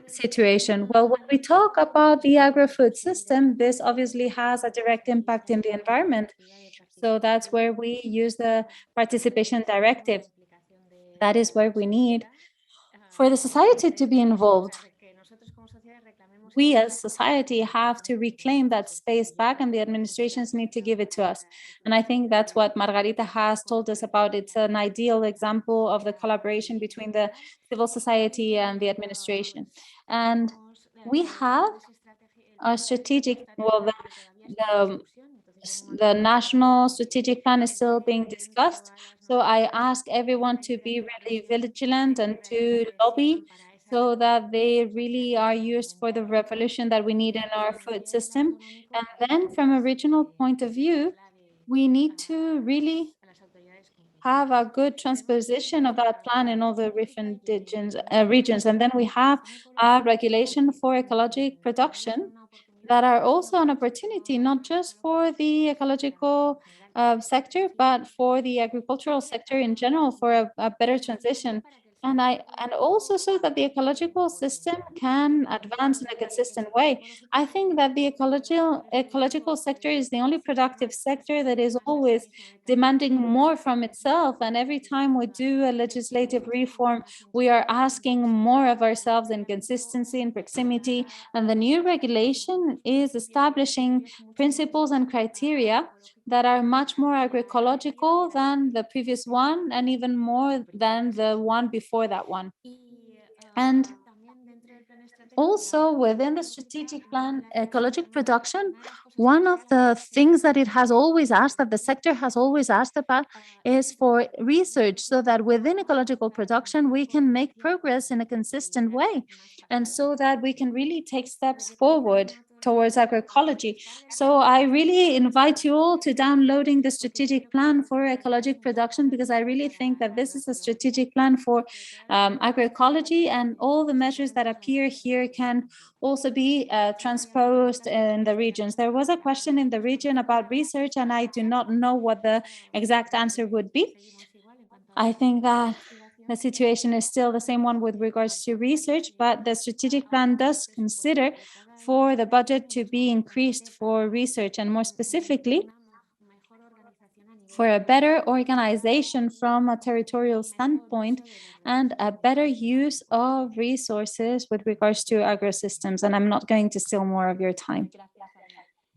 S2: situation. Well, when we talk about the agri-food system, this obviously has a direct impact in the environment. So that's where we use the participation directive. That is where we need for the society to be involved. we as society have to reclaim that space back, and the administrations need to give it to us. And I think that's what Margarita has told us about. It's an ideal example of the collaboration between the civil society and the administration. And we have a strategic, well, the national strategic plan is still being discussed. So I ask everyone to be really vigilant and to lobby so that they really are used for the revolution that we need in our food system. And then from a regional point of view, we need to really have a good transposition of that plan in all the different regions. And then we have a regulation for ecologic production that are also an opportunity, not just for the ecological sector, but for the agricultural sector in general, for a better transition. And also so that the ecological system can advance in a consistent way. I think that the ecological sector is the only productive sector that is always demanding more from itself. And every time we do a legislative reform, we are asking more of ourselves in consistency and proximity. And the new regulation is establishing principles and criteria that are much more agroecological than the previous one, and even more than the one before that one. And also within the strategic plan, ecologic production, one of the things that it has always asked, that the sector has always asked about, is for research, so that within ecological production, we can make progress in a consistent way, and so that we can really take steps forward towards agroecology. So I really invite you all to downloading the strategic plan for ecologic production, because I really think that this is a strategic plan for agroecology, and all the measures that appear here can also be transposed in the regions. There was a question in the region about research, and I do not know what the exact answer would be. I think that the situation is still the same one with regards to research, but the strategic plan does consider for the budget to be increased for research, and more specifically, for a better organization from a territorial standpoint and a better use of resources with regards to agrosystems. And I'm not going to steal more of your time.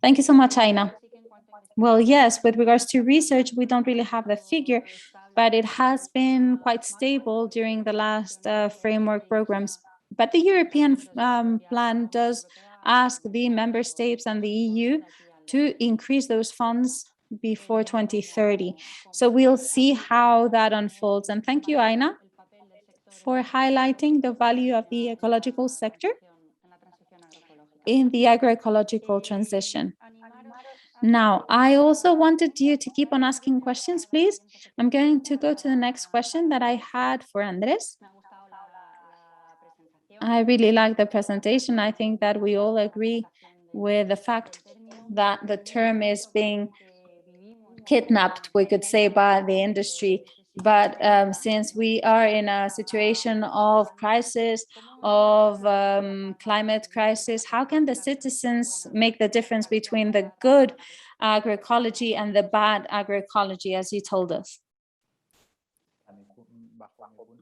S2: Thank you so much, Aina. Well, yes, with regards to research, we don't really have the figure, but it has been quite stable during the last framework programs. But the European plan does ask the member states and the EU to increase those funds before 2030. So we'll see how that unfolds. And thank you, Aina, for highlighting the value of the ecological sector in the agroecological transition. Now, I also wanted you to keep on asking questions, please. I'm going to go to the next question that I had for Andrés. I really like the presentation. I think that we all agree with the fact that the term is being kidnapped, we could say, by the industry. But since we are in a situation of crisis, of climate crisis, how can the citizens make the difference between the good agroecology and the bad agroecology, as you told us?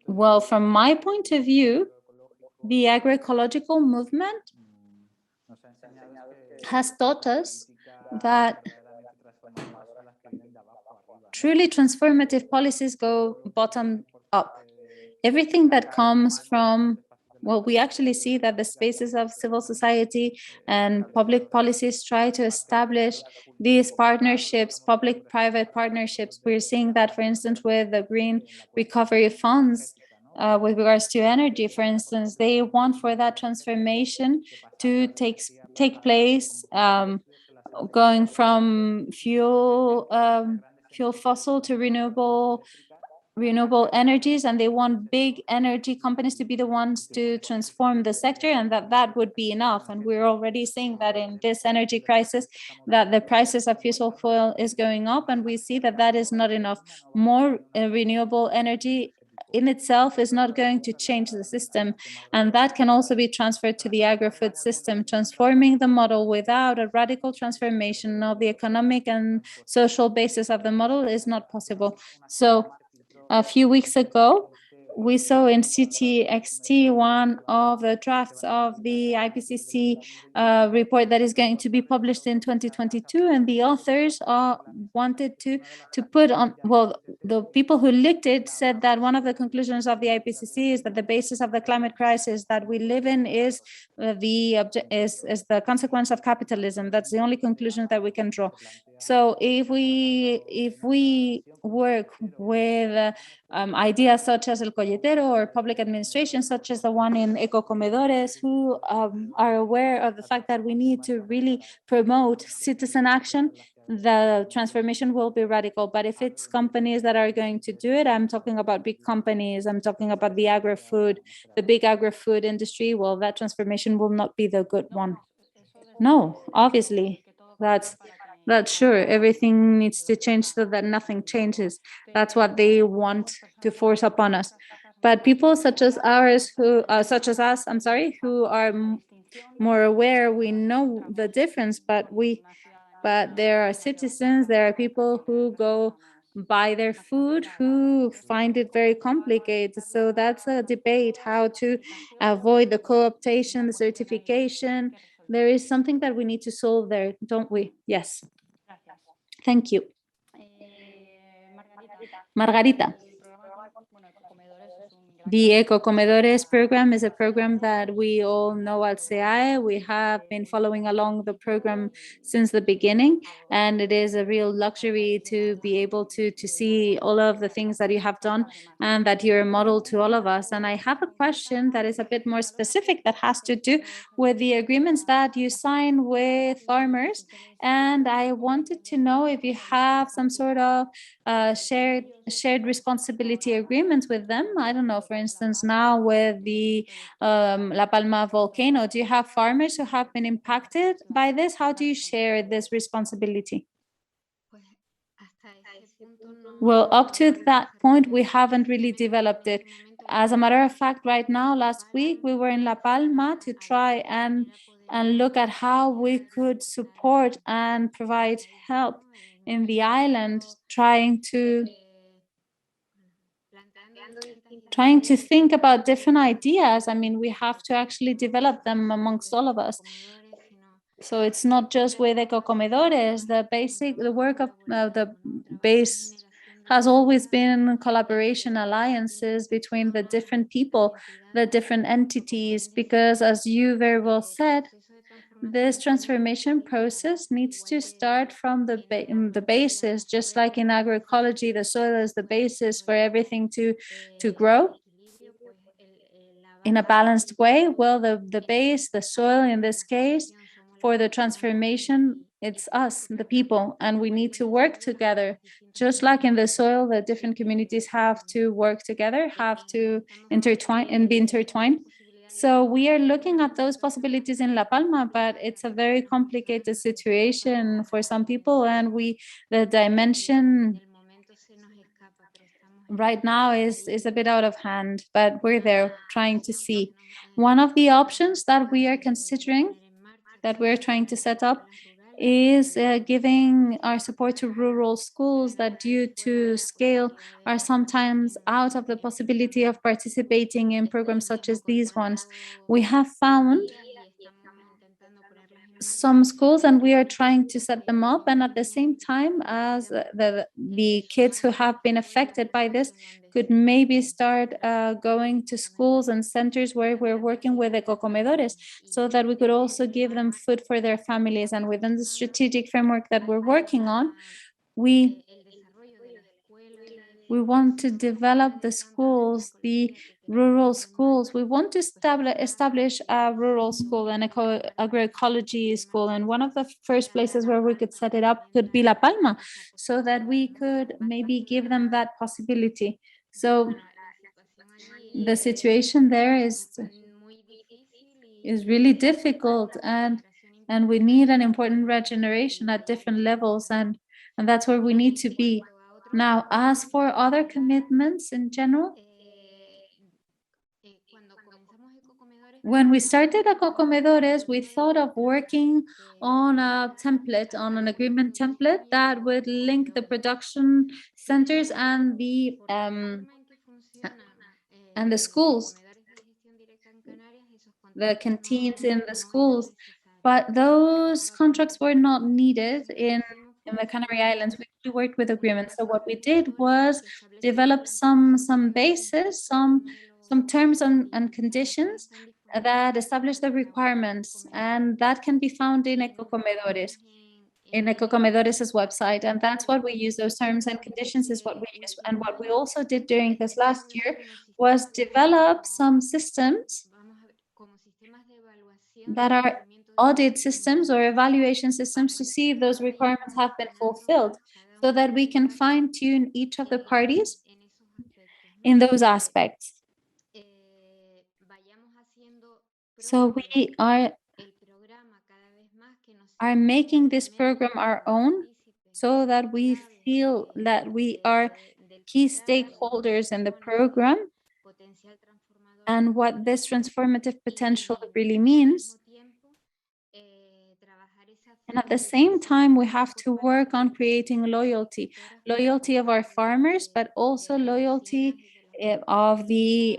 S2: Well, from my point of view, the agroecological movement has taught us that truly transformative policies go bottom up. Everything that comes from, well, we actually see that the spaces of civil society and public policies try to establish these partnerships, public-private partnerships. We're seeing that, for instance, with the green recovery funds, with regards to energy, for instance, they want for that transformation to take place, going from fuel fossil to renewable energies, and they want big energy companies to be the ones to transform the sector, and that would be enough. And we're already seeing that in this energy crisis, that the prices of fossil fuel is going up, and we see that that is not enough. More renewable energy in itself is not going to change the system, and that can also be transferred to the agri-food system. Transforming the model without a radical transformation of the economic and social basis of the model is not possible. So a few weeks ago, we saw in CTXT one of the drafts of the IPCC report that is going to be published in 2022, and the authors wanted to put on, well, the people who looked it said that one of the conclusions of the IPCC is that the basis of the climate crisis that we live in is the consequence of capitalism. That's the only conclusion that we can draw. So if we work with ideas such as El Colletero or public administration, such as the one in Ecocomedores, who are aware of the fact that we need to really promote citizen action, the transformation will be radical. But if it's companies that are going to do it, I'm talking about big companies, I'm talking about the big agri-food industry, well, that transformation will not be the good one. No, obviously, that's sure. Everything needs to change so that nothing changes. That's what they want to force upon us. But people such as us, who are more aware, we know the difference. But there are citizens, there are people who go buy their food who find it very complicated. So that's a debate, how to avoid the co-optation, the certification. There is something that we need to solve there, don't we? Yes. Thank you. Margarita. The Ecocomedores program is a program that we all know at SEAE. We have been following along the program since the beginning, and it is a real luxury to be able to see all of the things that you have done and that you're a model to all of us. And I have a question that is a bit more specific that has to do with the agreements that you sign with farmers. And I wanted to know if you have some sort of shared responsibility agreements with them. I don't know, for instance, now with the La Palma volcano, do you have farmers who have been impacted by this? How do you share this responsibility? Well, up to that point, we haven't really developed it. As a matter of fact, right now, last week, we were in La Palma to try and look at how we could support and provide help in the island, trying to think about different ideas. I mean, we have to actually develop them amongst all of us. So it's not just with Ecocomedores. The work of the base has always been collaboration alliances between the different people, the different entities, because as you very well said, this transformation process needs to start from the basis, just like in agroecology, the soil is the basis for everything to grow in a balanced way. Well, the base, the soil in this case, for the transformation, it's us, the people, and we need to work together. Just like in the soil, the different communities have to work together, have to intertwine and be intertwined. So we are looking at those possibilities in La Palma, but it's a very complicated situation for some people, and the dimension right now is a bit out of hand, but we're there trying to see. One of the options that we are considering, that we're trying to set up, is giving our support to rural schools that, due to scale, are sometimes out of the possibility of participating in programs such as these ones. We have found some schools and we are trying to set them up, and at the same time as the kids who have been affected by this could maybe start going to schools and centers where we're working with Ecocomedores, so that we could also give them food for their families. And within the strategic framework that we're working on, we want to develop the schools, the rural schools. We want to establish a rural school, an agroecology school. And one of the first places where we could set it up could be La Palma, so that we could maybe give them that possibility. So the situation there is really difficult, and we need an important regeneration at different levels, and that's where we need to be. Now, as for other commitments in general, when we started Ecocomedores, we thought of working on a template, on an agreement template that would link the production centers and the and the schools, the canteens in the schools, but those contracts were not needed in the Canary Islands. We worked with agreements. So what we did was develop some bases, some terms and conditions that establish the requirements, and that can be found in Ecocomedores. In Ecocomedores' website, and that's what we use. Those terms and conditions is what we use. And what we also did during this last year was develop some systems that are audit systems or evaluation systems to see if those requirements have been fulfilled, so that we can fine-tune each of the parties in those aspects. So we are making this program our own, so that we feel that we are key stakeholders in the program and what this transformative potential really means. And at the same time, we have to work on creating loyalty of our farmers, but also loyalty of the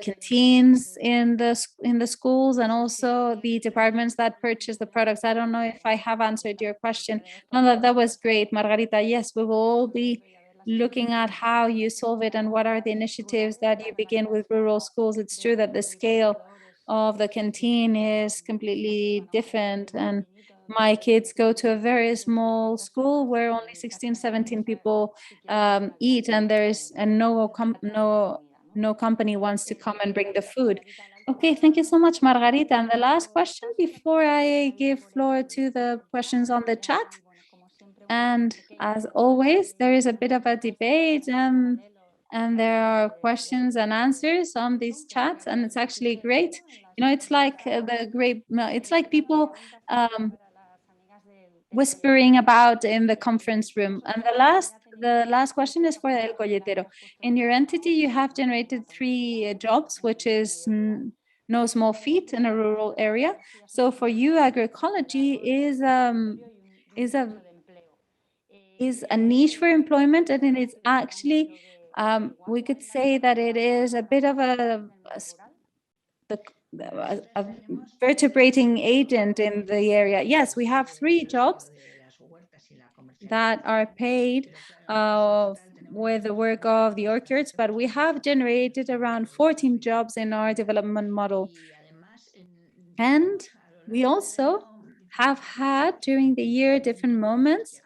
S2: canteens in the schools, and also the departments that purchase the products. I don't know if I have answered your question. No, that was great, Margarita. Yes, we will all be looking at how you solve it and what are the initiatives that you begin with rural schools. It's true that the scale of the canteen is completely different, and my kids go to a very small school where only 16, 17 people eat, and there's no company wants to come and bring the food. Okay, thank you so much, Margarita. And the last question before I give floor to the questions on the chat. And as always, there is a bit of a debate, and there are questions and answers on these chats, and it's actually great. You know, it's like it's like people whispering about in the conference room. And the last question is for El Colletero. In your entity, you have generated 3 jobs, which is no small feat in a rural area. So for you, agroecology is a niche for employment, and it's actually we could say that it is a bit of a vertebrating agent in the area. Yes, we have 3 jobs that are paid with the work of the orchards, but we have generated around 14 jobs in our development model. And we also have had during the year different moments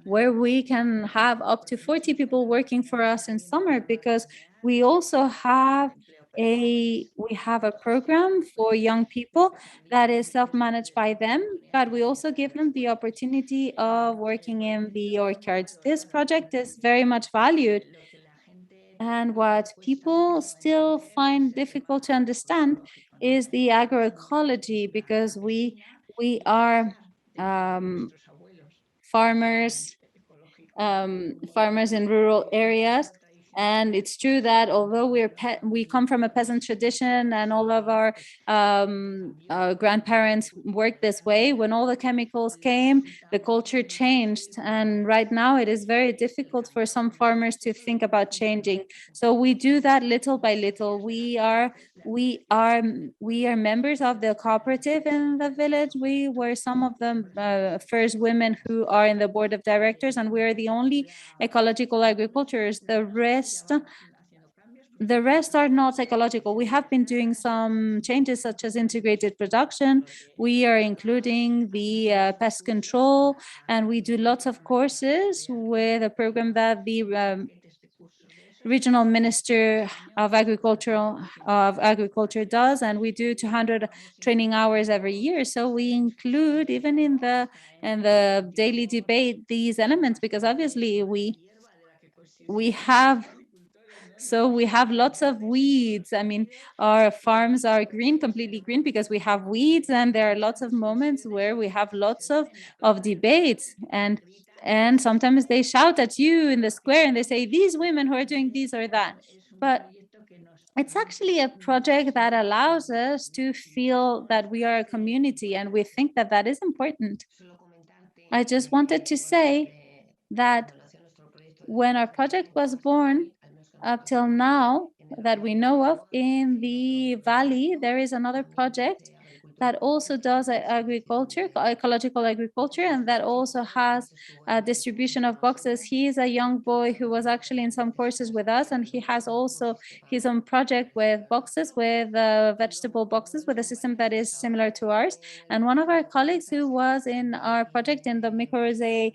S2: where we can have up to 40 people working for us in summer, because we also have a program for young people that is self-managed by them, but we also give them the opportunity of working in the orchards. This project is very much valued. And what people still find difficult to understand is the agroecology, because we are farmers in rural areas. And it's true that although we come from a peasant tradition, and all of our grandparents worked this way, when all the chemicals came, the culture changed. And right now it is very difficult for some farmers to think about changing. So we do that little by little. We are members of the cooperative in the village. We were some of the first women who are in the board of directors, and we are the only ecological agriculturists. The rest are not ecological. We have been doing some changes, such as integrated production. We are including the pest control, and we do lots of courses with a program that the regional minister of agriculture does, and we do 200 training hours every year. So we include, even in the daily debate, these elements, because obviously we have lots of weeds. I mean, our farms are green, completely green, because we have weeds, and there are lots of moments where we have lots of debates, and sometimes they shout at you in the square and they say, these women who are doing this or that. But it's actually a project that allows us to feel that we are a community, and we think that that is important. I just wanted to say that when our project was born, up till now that we know of, in the valley, there is another project that also does agriculture, ecological agriculture, and that also has a distribution of boxes. He is a young boy who was actually in some courses with us, and he has also his own project with boxes, with vegetable boxes, with a system that is similar to ours. And one of our colleagues who was in our project, in the mycorrhizae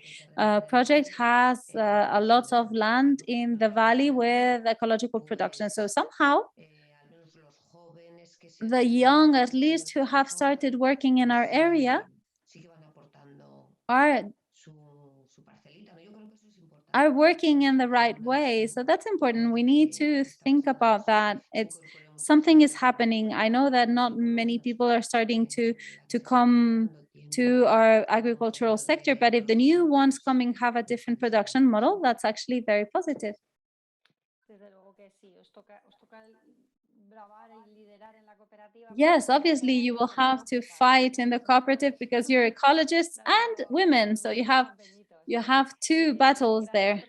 S2: project, has a lot of land in the valley with ecological production. So somehow the young, at least, who have started working in our area are working in the right way. So that's important. We need to think about that. It's something is happening. I know that not many people are starting to come to our agricultural sector, but if the new ones coming have a different production model, that's actually very positive. Yes, obviously you will have to fight in the cooperative because you're ecologists and women, so you have two battles there.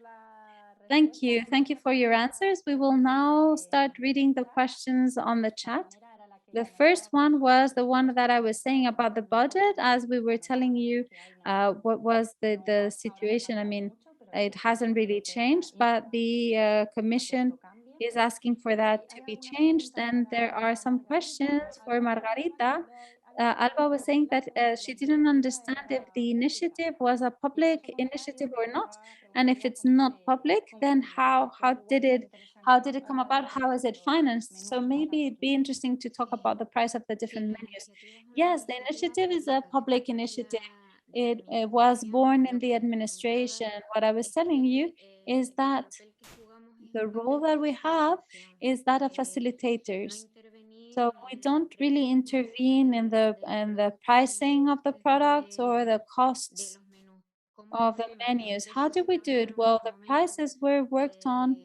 S2: Thank you for your answers. We will now start reading the questions on the chat. The first one was the one that I was saying about the budget. As we were telling you what was the situation. I mean, it hasn't really changed, but the commission is asking for that to be changed. And there are some questions for Margarita. Alba was saying that she didn't understand if the initiative was a public initiative or not. And if it's not public, then how did it come about? How is it financed? So maybe it'd be interesting to talk about the price of the different menus. Yes, the initiative is a public initiative. It was born in the administration. What I was telling you is that the role that we have is that of facilitators. So we don't really intervene in the pricing of the products or the costs of the menus. How do we do it? Well, the prices were worked on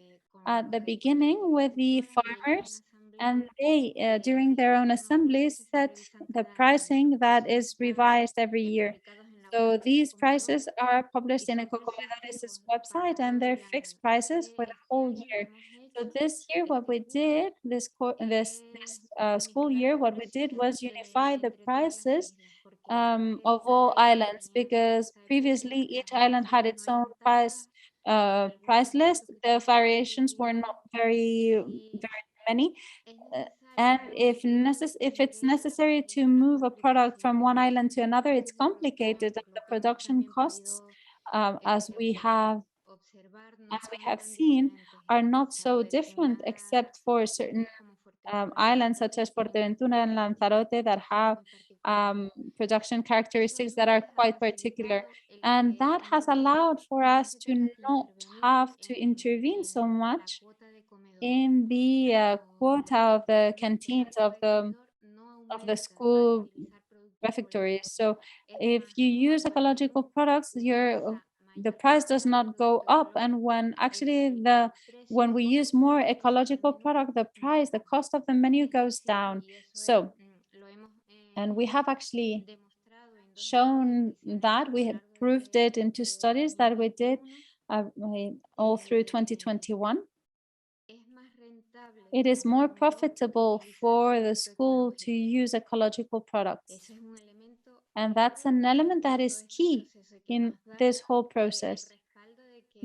S2: at the beginning with the farmers, and they, during their own assemblies, set the pricing that is revised every year. So these prices are published in Ecocomedores' website, and they're fixed prices for the whole year. So this year, what we did, this school year, what we did was unify the prices of all islands, because previously each island had its own price list. The variations were not very many. And if it's necessary to move a product from one island to another, it's complicated. And the production costs, as we have seen, are not so different, except for certain islands such as Fuerteventura and Lanzarote that have production characteristics that are quite particular. And that has allowed for us to not have to intervene so much in the quota of the canteens of the school refectories. So if you use ecological products, the price does not go up. And when we use more ecological product, the cost of the menu goes down. So, and we have actually shown that, we have proved it into studies that we did all through 2021. It is more profitable for the school to use ecological products. And that's an element that is key in this whole process,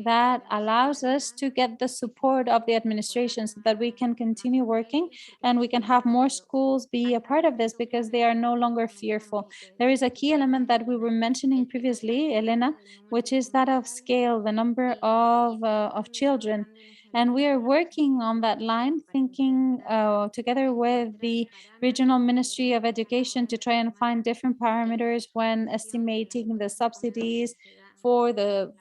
S2: that allows us to get the support of the administration so that we can continue working and we can have more schools be a part of this, because they are no longer fearful. There is a key element that we were mentioning previously, Elena, which is that of scale, the number of children. And we are working on that line, thinking together with the Regional Ministry of Education to try and find different parameters when estimating the subsidies for the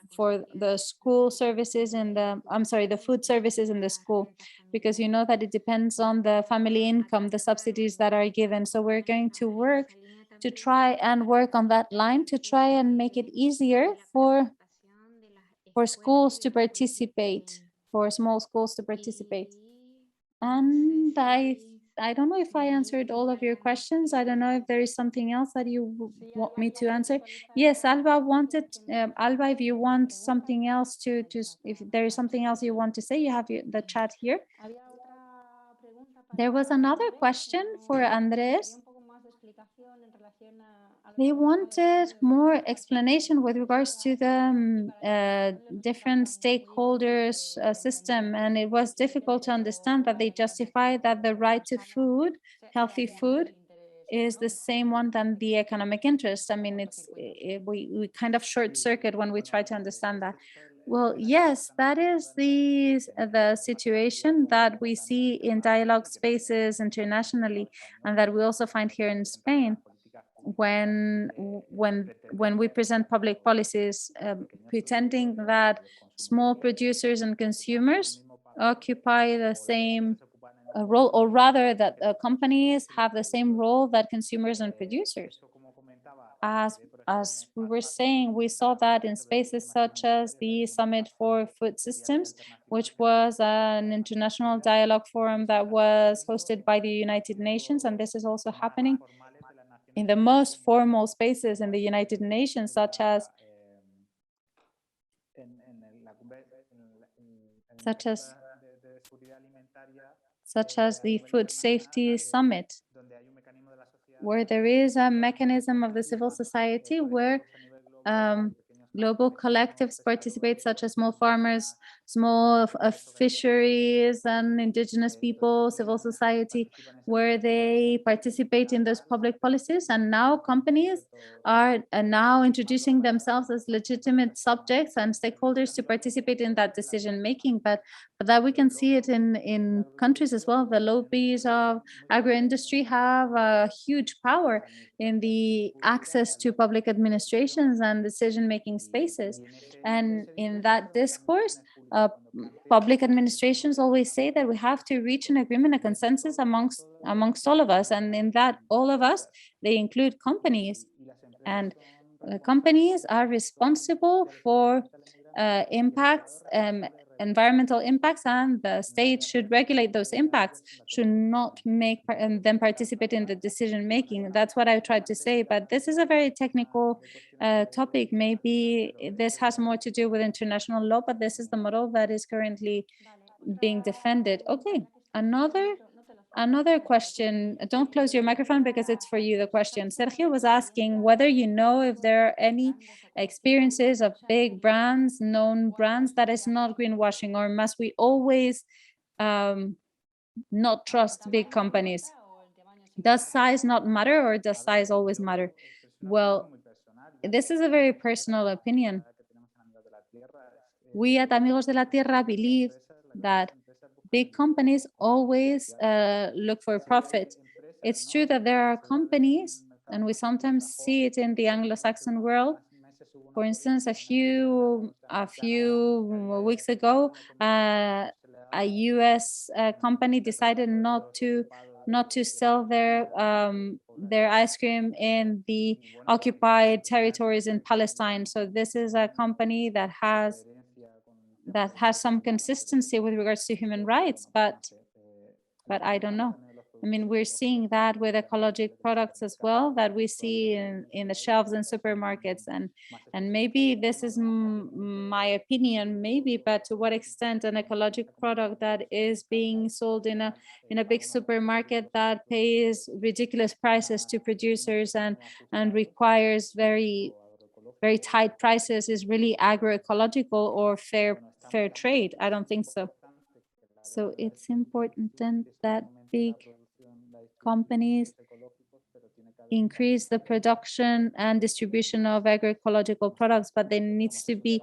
S2: school services and the food services in the school, because you know that it depends on the family income, the subsidies that are given. So we're going to work to try and work on that line to try and make it easier for schools to participate, for small schools to participate. And I don't know if I answered all of your questions. I don't know if there is something else that you want me to answer. Yes, Alba wanted, Alba, if you want something else if there is something else you want to say, you have the chat here. There was another question for Andrés. They wanted more explanation with regards to the different stakeholders system, and it was difficult to understand that they justify that the right to food, healthy food, is the same one than the economic interest. I mean, we kind of short circuit when we try to understand that. Well, yes, that is the situation that we see in dialogue spaces internationally, and that we also find here in Spain when we present public policies, pretending that small producers and consumers occupy the same role, or rather that companies have the same role that consumers and producers. As we were saying, we saw that in spaces such as the Summit for Food Systems, which was an international dialogue forum that was hosted by the United Nations, and this is also happening in the most formal spaces in the United Nations, such as the Food Safety Summit, where there is a mechanism of the civil society where global collectives participate, such as small farmers, small fisheries and indigenous people, civil society, where they participate in those public policies. And now companies are now introducing themselves as legitimate subjects and stakeholders to participate in that decision making. But that we can see it in countries as well. The lobbies of agro-industry have a huge power in the access to public administrations and decision-making spaces. And in that discourse, public administrations always say that we have to reach an agreement, a consensus amongst all of us. And in that, all of us, they include companies. And companies are responsible for impacts, environmental impacts, and the state should regulate those impacts, should not make them participate in the decision making. That's what I tried to say, but this is a very technical topic. Maybe this has more to do with international law, but this is the model that is currently being defended. Okay, another question. Don't close your microphone because it's for you, the question. Sergio was asking whether you know if there are any experiences of big brands, known brands, that is not greenwashing, or must we always not trust big companies? Does size not matter, or does size always matter? Well, this is a very personal opinion. We at Amigos de la Tierra believe that big companies always look for profit. It's true that there are companies, and we sometimes see it in the Anglo-Saxon world. For instance, a few weeks ago, a US company decided not to sell their ice cream in the occupied territories in Palestine. So this is a company that has some consistency with regards to human rights, but I don't know. I mean, we're seeing that with ecological products as well, that we see in the shelves in supermarkets, and maybe this is my opinion, maybe, but to what extent an ecological product that is being sold in a big supermarket that pays ridiculous prices to producers and requires very tight prices is really agroecological or fair trade? I don't think so. So it's important then that big companies increase the production and distribution of agroecological products, but there needs to be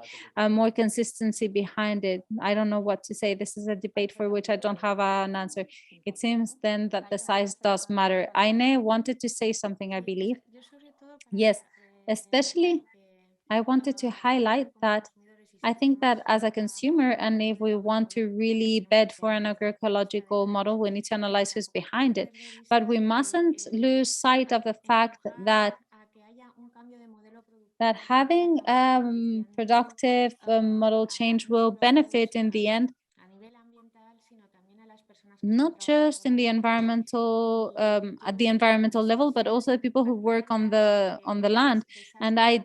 S2: more consistency behind it. I don't know what to say. This is a debate for which I don't have an answer. It seems then that the size does matter. Aina wanted to say something, I believe. Yes, especially I wanted to highlight that I think that as a consumer, and if we want to really bid for an agroecological model, we need to analyze who's behind it. But we mustn't lose sight of the fact that having productive model change will benefit in the end not just in the environmental at the environmental level, but also the people who work on the land. And I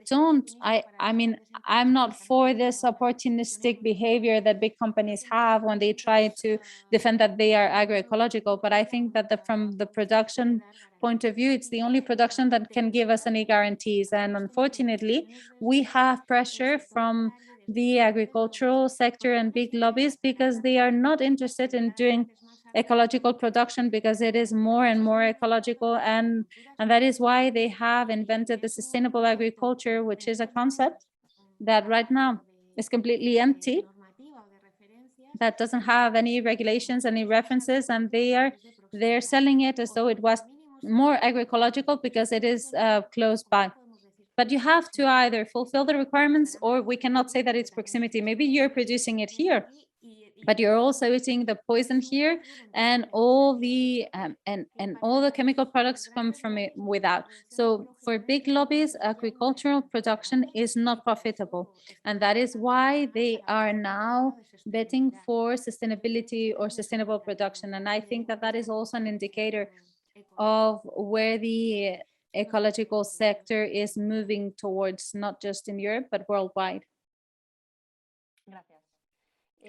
S2: mean, I'm not for this opportunistic behavior that big companies have when they try to defend that they are agroecological. But I think that from the production point of view, it's the only production that can give us any guarantees. And unfortunately, we have pressure from the agricultural sector and big lobbies because they are not interested in doing ecological production because it is more and more ecological, and that is why they have invented the sustainable agriculture, which is a concept that right now is completely empty, that doesn't have any regulations, any references, and they're selling it as though it was more agroecological because it is close by. But you have to either fulfill the requirements, or we cannot say that it's proximity. Maybe you're producing it here, but you're also eating the poison here, and all the all the chemical products come from it without. So for big lobbies, agricultural production is not profitable, and that is why they are now betting for sustainability or sustainable production. And I think that that is also an indicator of where the ecological sector is moving towards, not just in Europe, but worldwide.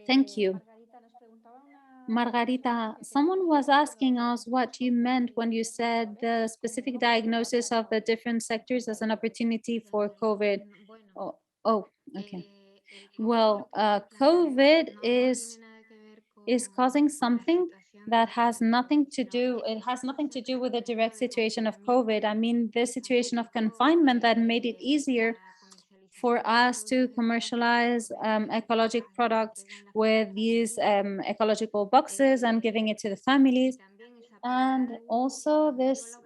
S2: Thank you. Margarita, someone was asking us what you meant when you said the specific diagnosis of the different sectors as an opportunity for COVID. Oh, okay. Well, COVID is causing something that has nothing to do, it has nothing to do with the direct situation of COVID. I mean, the situation of confinement that made it easier for us to commercialize ecologic products with these ecological boxes and giving it to the families. And also this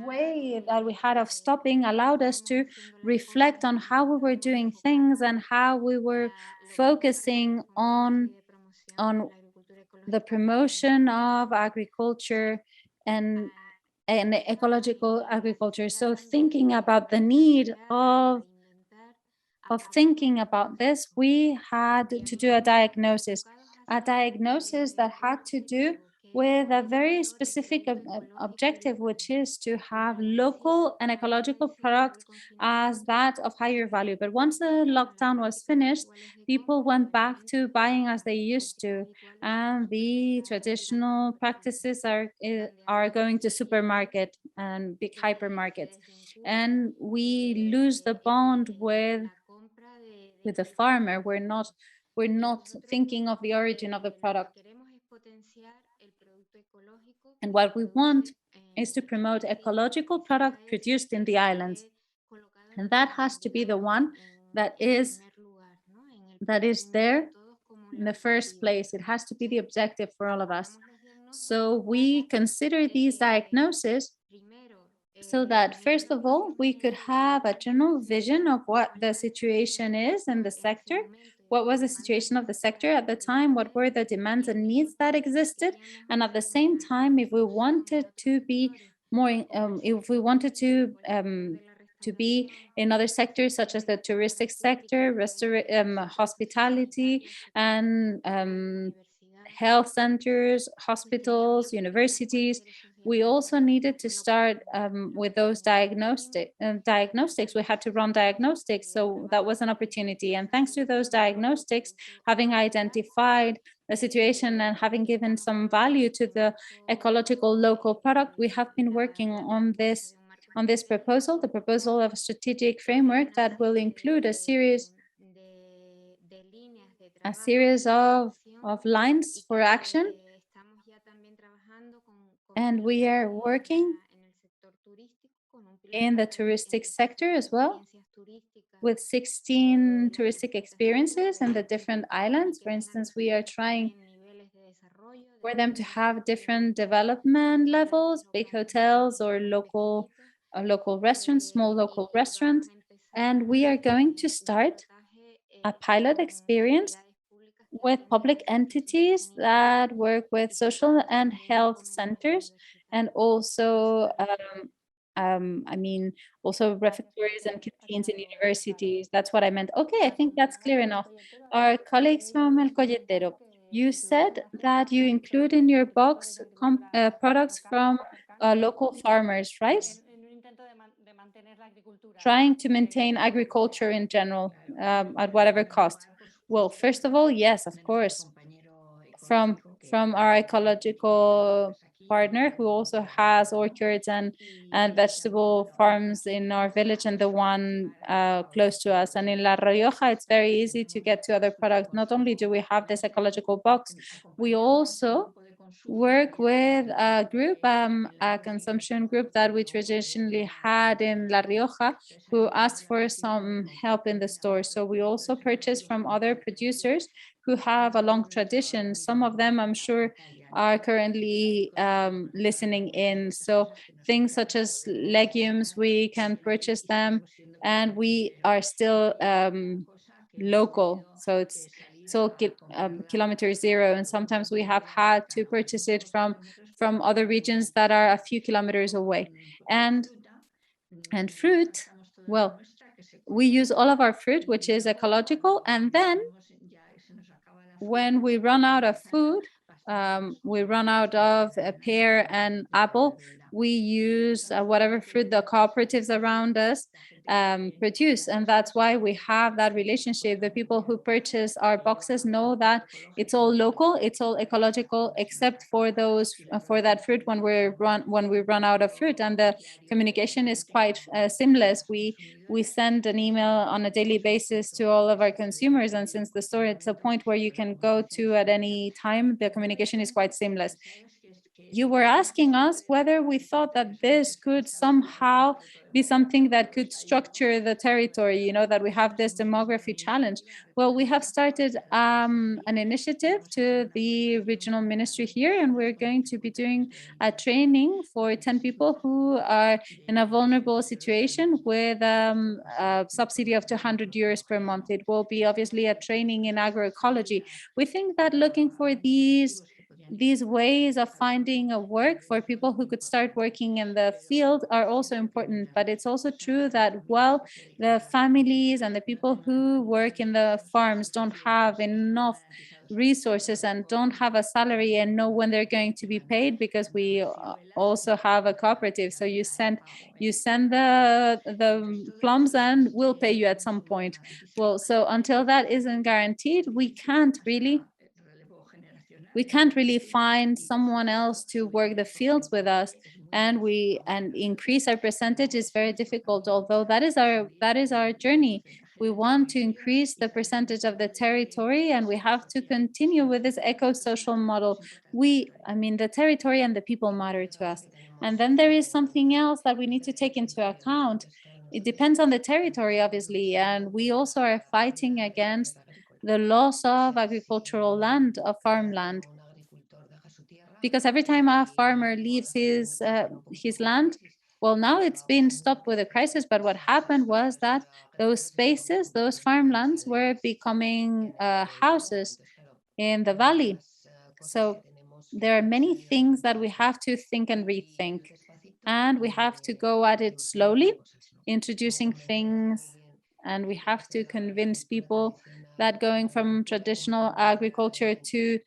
S2: way that we had of stopping allowed us to reflect on how we were doing things and how we were focusing on the promotion of agriculture and ecological agriculture. So thinking about the need of thinking about this, we had to do a diagnosis that had to do with a very specific objective, which is to have local and ecological product as that of higher value. But once the lockdown was finished, people went back to buying as they used to, and the traditional practices are going to supermarket and big hypermarkets, and we lose the bond with the farmer. We're not thinking of the origin of the product. And what we want is to promote ecological product produced in the islands. And that has to be the one that is there in the first place. It has to be the objective for all of us. So we consider these diagnoses so that, first of all, we could have a general vision of what the situation is in the sector. What was the situation of the sector at the time? What were the demands and needs that existed? And at the same time, if we wanted to be more, if we wanted to be in other sectors such as the touristic sector, hospitality, and health centers, hospitals, universities, we also needed to start with those diagnostics. We had to run diagnostics. So that was an opportunity. And thanks to those diagnostics, having identified the situation and having given some value to the ecological local product, we have been working on this proposal, the proposal of a strategic framework that will include a series of lines for action. And we are working in the touristic sector as well, with 16 touristic experiences in the different islands. For instance, we are trying for them to have different development levels, big hotels or local restaurants, small local restaurants. And we are going to start a pilot experience with public entities that work with social and health centers, and also also refectories and canteens in universities. That's what I meant. Okay, I think that's clear enough. Our colleagues from El Colletero, You said that you include in your box products from local farmers, right? Trying to maintain agriculture in general at whatever cost. Well, first of all, yes, of course, from our ecological partner who also has orchards and vegetable farms in our village and the one close to us. And in La Rioja, it's very easy to get to other products. Not only do we have this ecological box, we also work with a group, a consumption group that we traditionally had in La Rioja, who asked for some help in the store. So we also purchase from other producers who have a long tradition. Some of them, I'm sure, are currently listening in. So things such as legumes, we can purchase them, and we are still local. So it's kilometer zero, and sometimes we have had to purchase it from other regions that are a few kilometers away. And fruit, well, we use all of our fruit, which is ecological, and then when we run out of food, we run out of a pear and apple, we use whatever fruit the cooperatives around us produce. And that's why we have that relationship. The people who purchase our boxes know that it's all local, it's all ecological, except for those for that fruit when we run out of fruit. And the communication is quite seamless. We send an email on a daily basis to all of our consumers, and since the store it's a point where you can go to at any time, the communication is quite seamless. You were asking us whether we thought that this could somehow be something that could structure the territory, you know, that we have this demography challenge. Well, we have started an initiative to the regional ministry here, and we're going to be doing a training for 10 people who are in a vulnerable situation with a subsidy of 200 euros per month. It will be obviously a training in agroecology. We think that looking for these ways of finding a work for people who could start working in the field are also important. But it's also true that while the families and the people who work in the farms don't have enough resources and don't have a salary and know when they're going to be paid, because we also have a cooperative, so you send the plums and we'll pay you at some point. Well, so until that isn't guaranteed, we can't really find someone else to work the fields with us, and increase our percentage is very difficult. Although that is our journey. We want to increase the percentage of the territory, and we have to continue with this eco-social model. The territory and the people matter to us. And then there is something else that we need to take into account. It depends on the territory, obviously, and we also are fighting against the loss of agricultural land, of farmland. Because every time a farmer leaves his land, well, now it's been stopped with a crisis, but what happened was that those spaces, those farmlands were becoming houses in the valley. So there are many things that we have to think and rethink, and we have to go at it slowly, introducing things, and we have to convince people that going from traditional agriculture to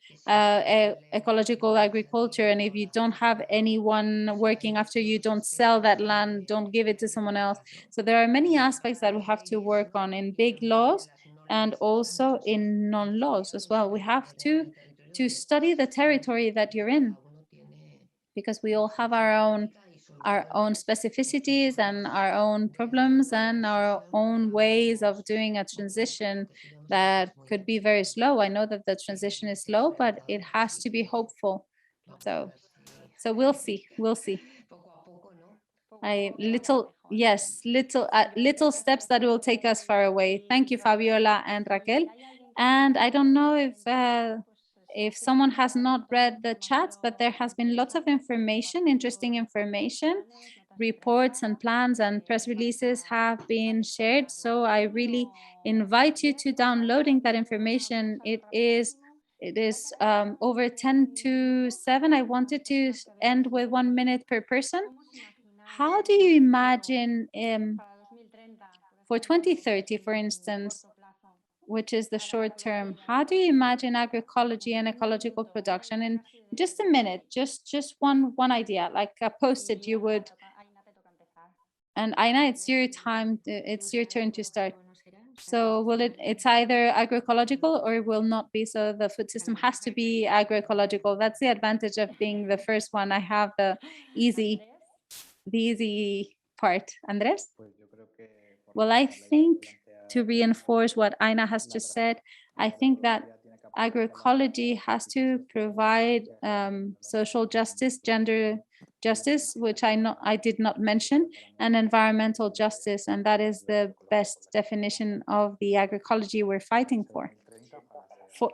S2: ecological agriculture, and if you don't have anyone working after you, don't sell that land, don't give it to someone else. So there are many aspects that we have to work on in big laws and also in non-laws as well. We have to study the territory that you're in, because we all have our own specificities and our own problems and our own ways of doing a transition that could be very slow. I know that the transition is slow, but it has to be hopeful. So we'll see. Little steps that will take us far away. Thank you, Fabiola and Raquel. And I don't know if someone has not read the chats, but there has been lots of information, interesting information. Reports and plans and press releases have been shared. So I really invite you to downloading that information. It is over 10 to 7. I wanted to end with 1 minute per person. How do you imagine for 2030, for instance, which is the short term. How do you imagine agroecology and ecological production? In just a minute, just one idea, like a post-it you would. And Aina, it's your time, it's your turn to start. So it's either agroecological or it will not be. So the food system has to be agroecological. That's the advantage of being the first one. I have the easy part. Andrés? Well, I think to reinforce what Aina has just said, I think that agroecology has to provide social justice, gender justice, which I did not mention, and environmental justice, and that is the best definition of the agroecology we're fighting for.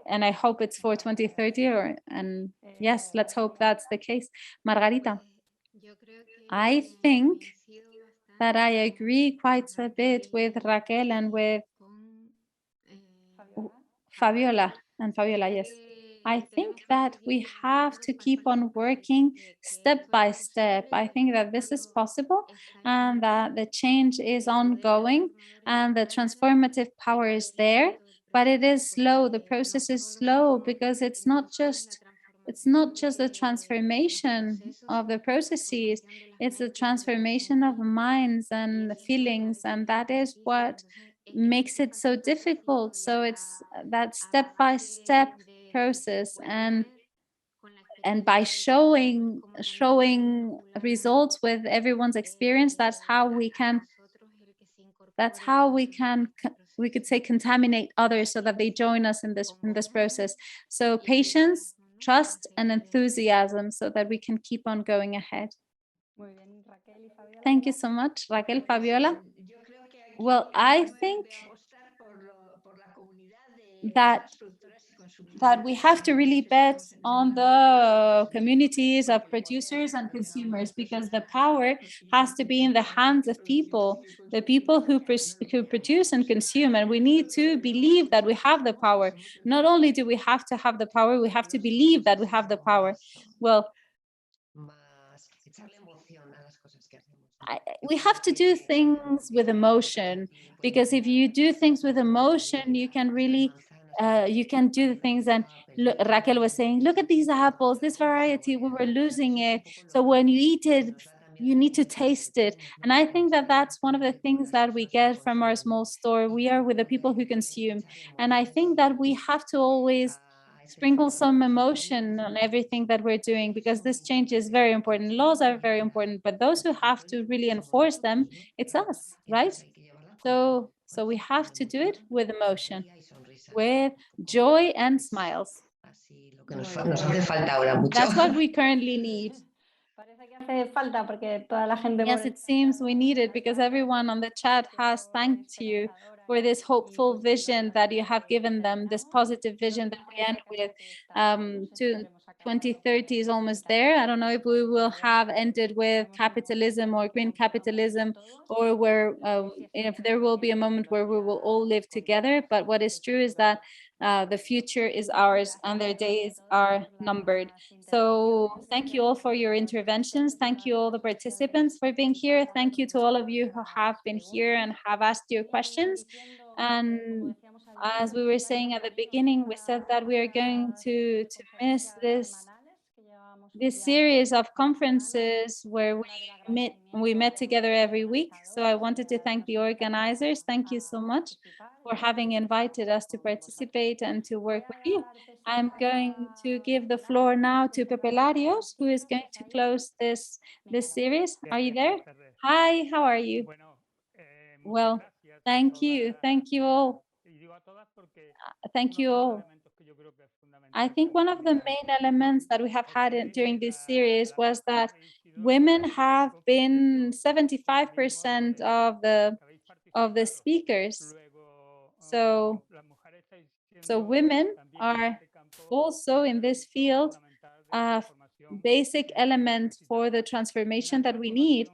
S2: And I hope it's for 2030, and yes, let's hope that's the case. Margarita, I think that I agree quite a bit with Raquel and with Fabiola, yes. I think that we have to keep on working step by step. I think that this is possible and that the change is ongoing and the transformative power is there, but it is slow. The process is slow because it's not just the transformation of the processes, it's the transformation of minds and feelings, and that is what makes it so difficult. So it's that step-by-step process, and by showing results with everyone's experience, that's how we could say contaminate others so that they join us in this process. So patience, trust, and enthusiasm so that we can keep on going ahead. Thank you so much, Raquel. Fabiola? Well, I think that we have to really bet on the communities of producers and consumers, because the power has to be in the hands of people, the people who produce and consume. And we need to believe that we have the power. Not only do we have to have the power, we have to believe that we have the power. Well, we have to do things with emotion, because if you do things with emotion, you can really you can do the things. And Raquel was saying, look at these apples, this variety, we were losing it. So when you eat it, you need to taste it. And I think that that's one of the things that we get from our small store. We are with the people who consume. And I think that we have to always sprinkle some emotion on everything that we're doing, because this change is very important. Laws are very important, but those who have to really enforce them, it's us, right? So we have to do it with emotion, with joy and smiles. That's what we currently need. Yes, it seems we need it, because everyone on the chat has thanked you for this hopeful vision that you have given them, this positive vision that we end with. 2030 is almost there. I don't know if we will have ended with capitalism or green capitalism, or where if there will be a moment where we will all live together. But what is true is that the future is ours and their days are numbered. So thank you all for your interventions. Thank you all the participants for being here. Thank you to all of you who have been here and have asked your questions. And as we were saying at the beginning, we said that we are going to miss this series of conferences where we met together every week. So I wanted to thank the organizers. Thank you so much for having invited us to participate and to work with you. I'm going to give the floor now to Pepe Larios, who is going to close this series. Are you there? Hi, how are you? Well, thank you. Thank you all. Thank you all. I think one of the main elements that we have had during this series was that women have been 75% of the speakers. So women are also in this field a basic element for the transformation that we need.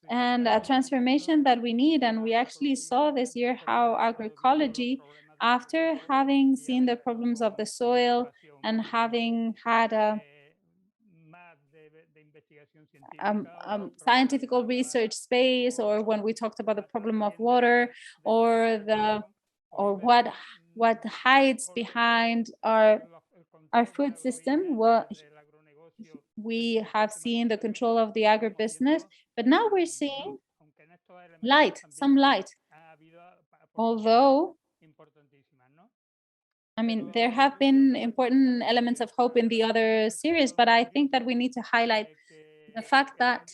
S2: And a transformation that we need, and we actually saw this year how agroecology, after having seen the problems of the soil and having had a scientific research space, or when we talked about the problem of water, or what hides behind our food system. Well, we have seen the control of the agribusiness, but now we're seeing light, some light. Although, I mean, there have been important elements of hope in the other series, but I think that we need to highlight the fact that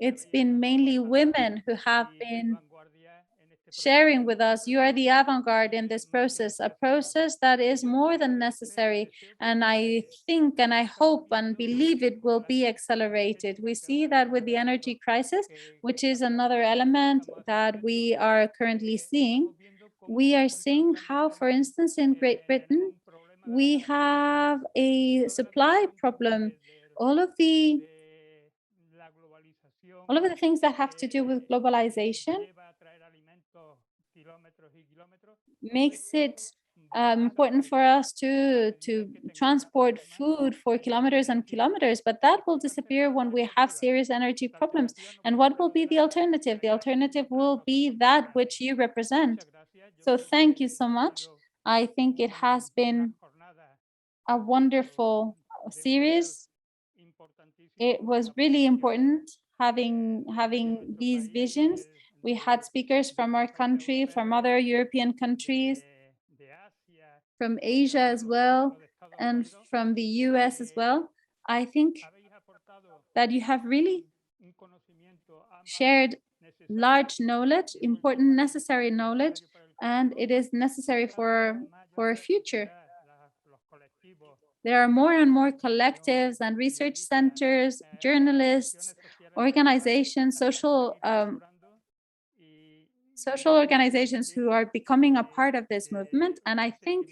S2: it's been mainly women who have been sharing with us. You are the avant-garde in this process, a process that is more than necessary. And I think and I hope and believe it will be accelerated. We see that with the energy crisis, which is another element that we are currently seeing. We are seeing how, for instance, in Great Britain, we have a supply problem. All of the things that have to do with globalization makes it important for us to transport food for kilometers and kilometers, but that will disappear when we have serious energy problems. And what will be the alternative? The alternative will be that which you represent. So thank you so much. I think it has been a wonderful series. It was really important having these visions. We had speakers from our country, from other European countries, from Asia as well, and from the US as well. I think that you have really shared large knowledge, important necessary knowledge, and it is necessary for our future. There are more and more collectives and research centers, journalists, organizations, social organizations who are becoming a part of this movement. And I think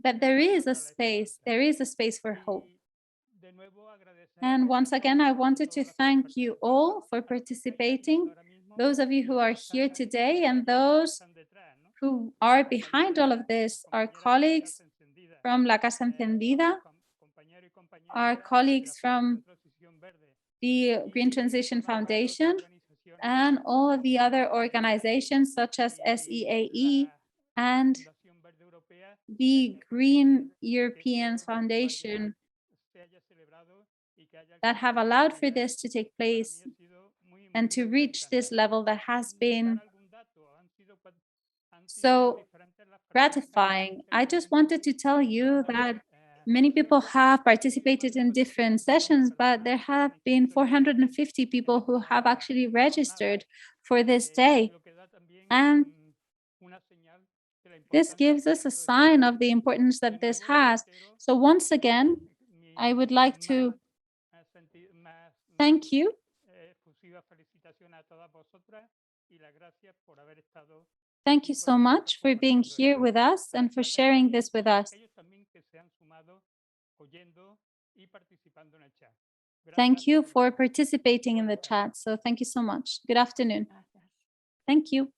S2: that there is a space for hope. And once again, I wanted to thank you all for participating, those of you who are here today and those who are behind all of this, our colleagues from La Casa Encendida, our colleagues from the Green Transition Foundation, and all of the other organizations such as SEAE and the Green Europeans Foundation that have allowed for this to take place and to reach this level that has been so gratifying. I just wanted to tell you that many people have participated in different sessions, but there have been 450 people who have actually registered for this day. And this gives us a sign of the importance that this has. So once again, I would like to thank you. Thank you so much for being here with us and for sharing this with us. Thank you for participating in the chat. So thank you so much. Good afternoon. Thank you.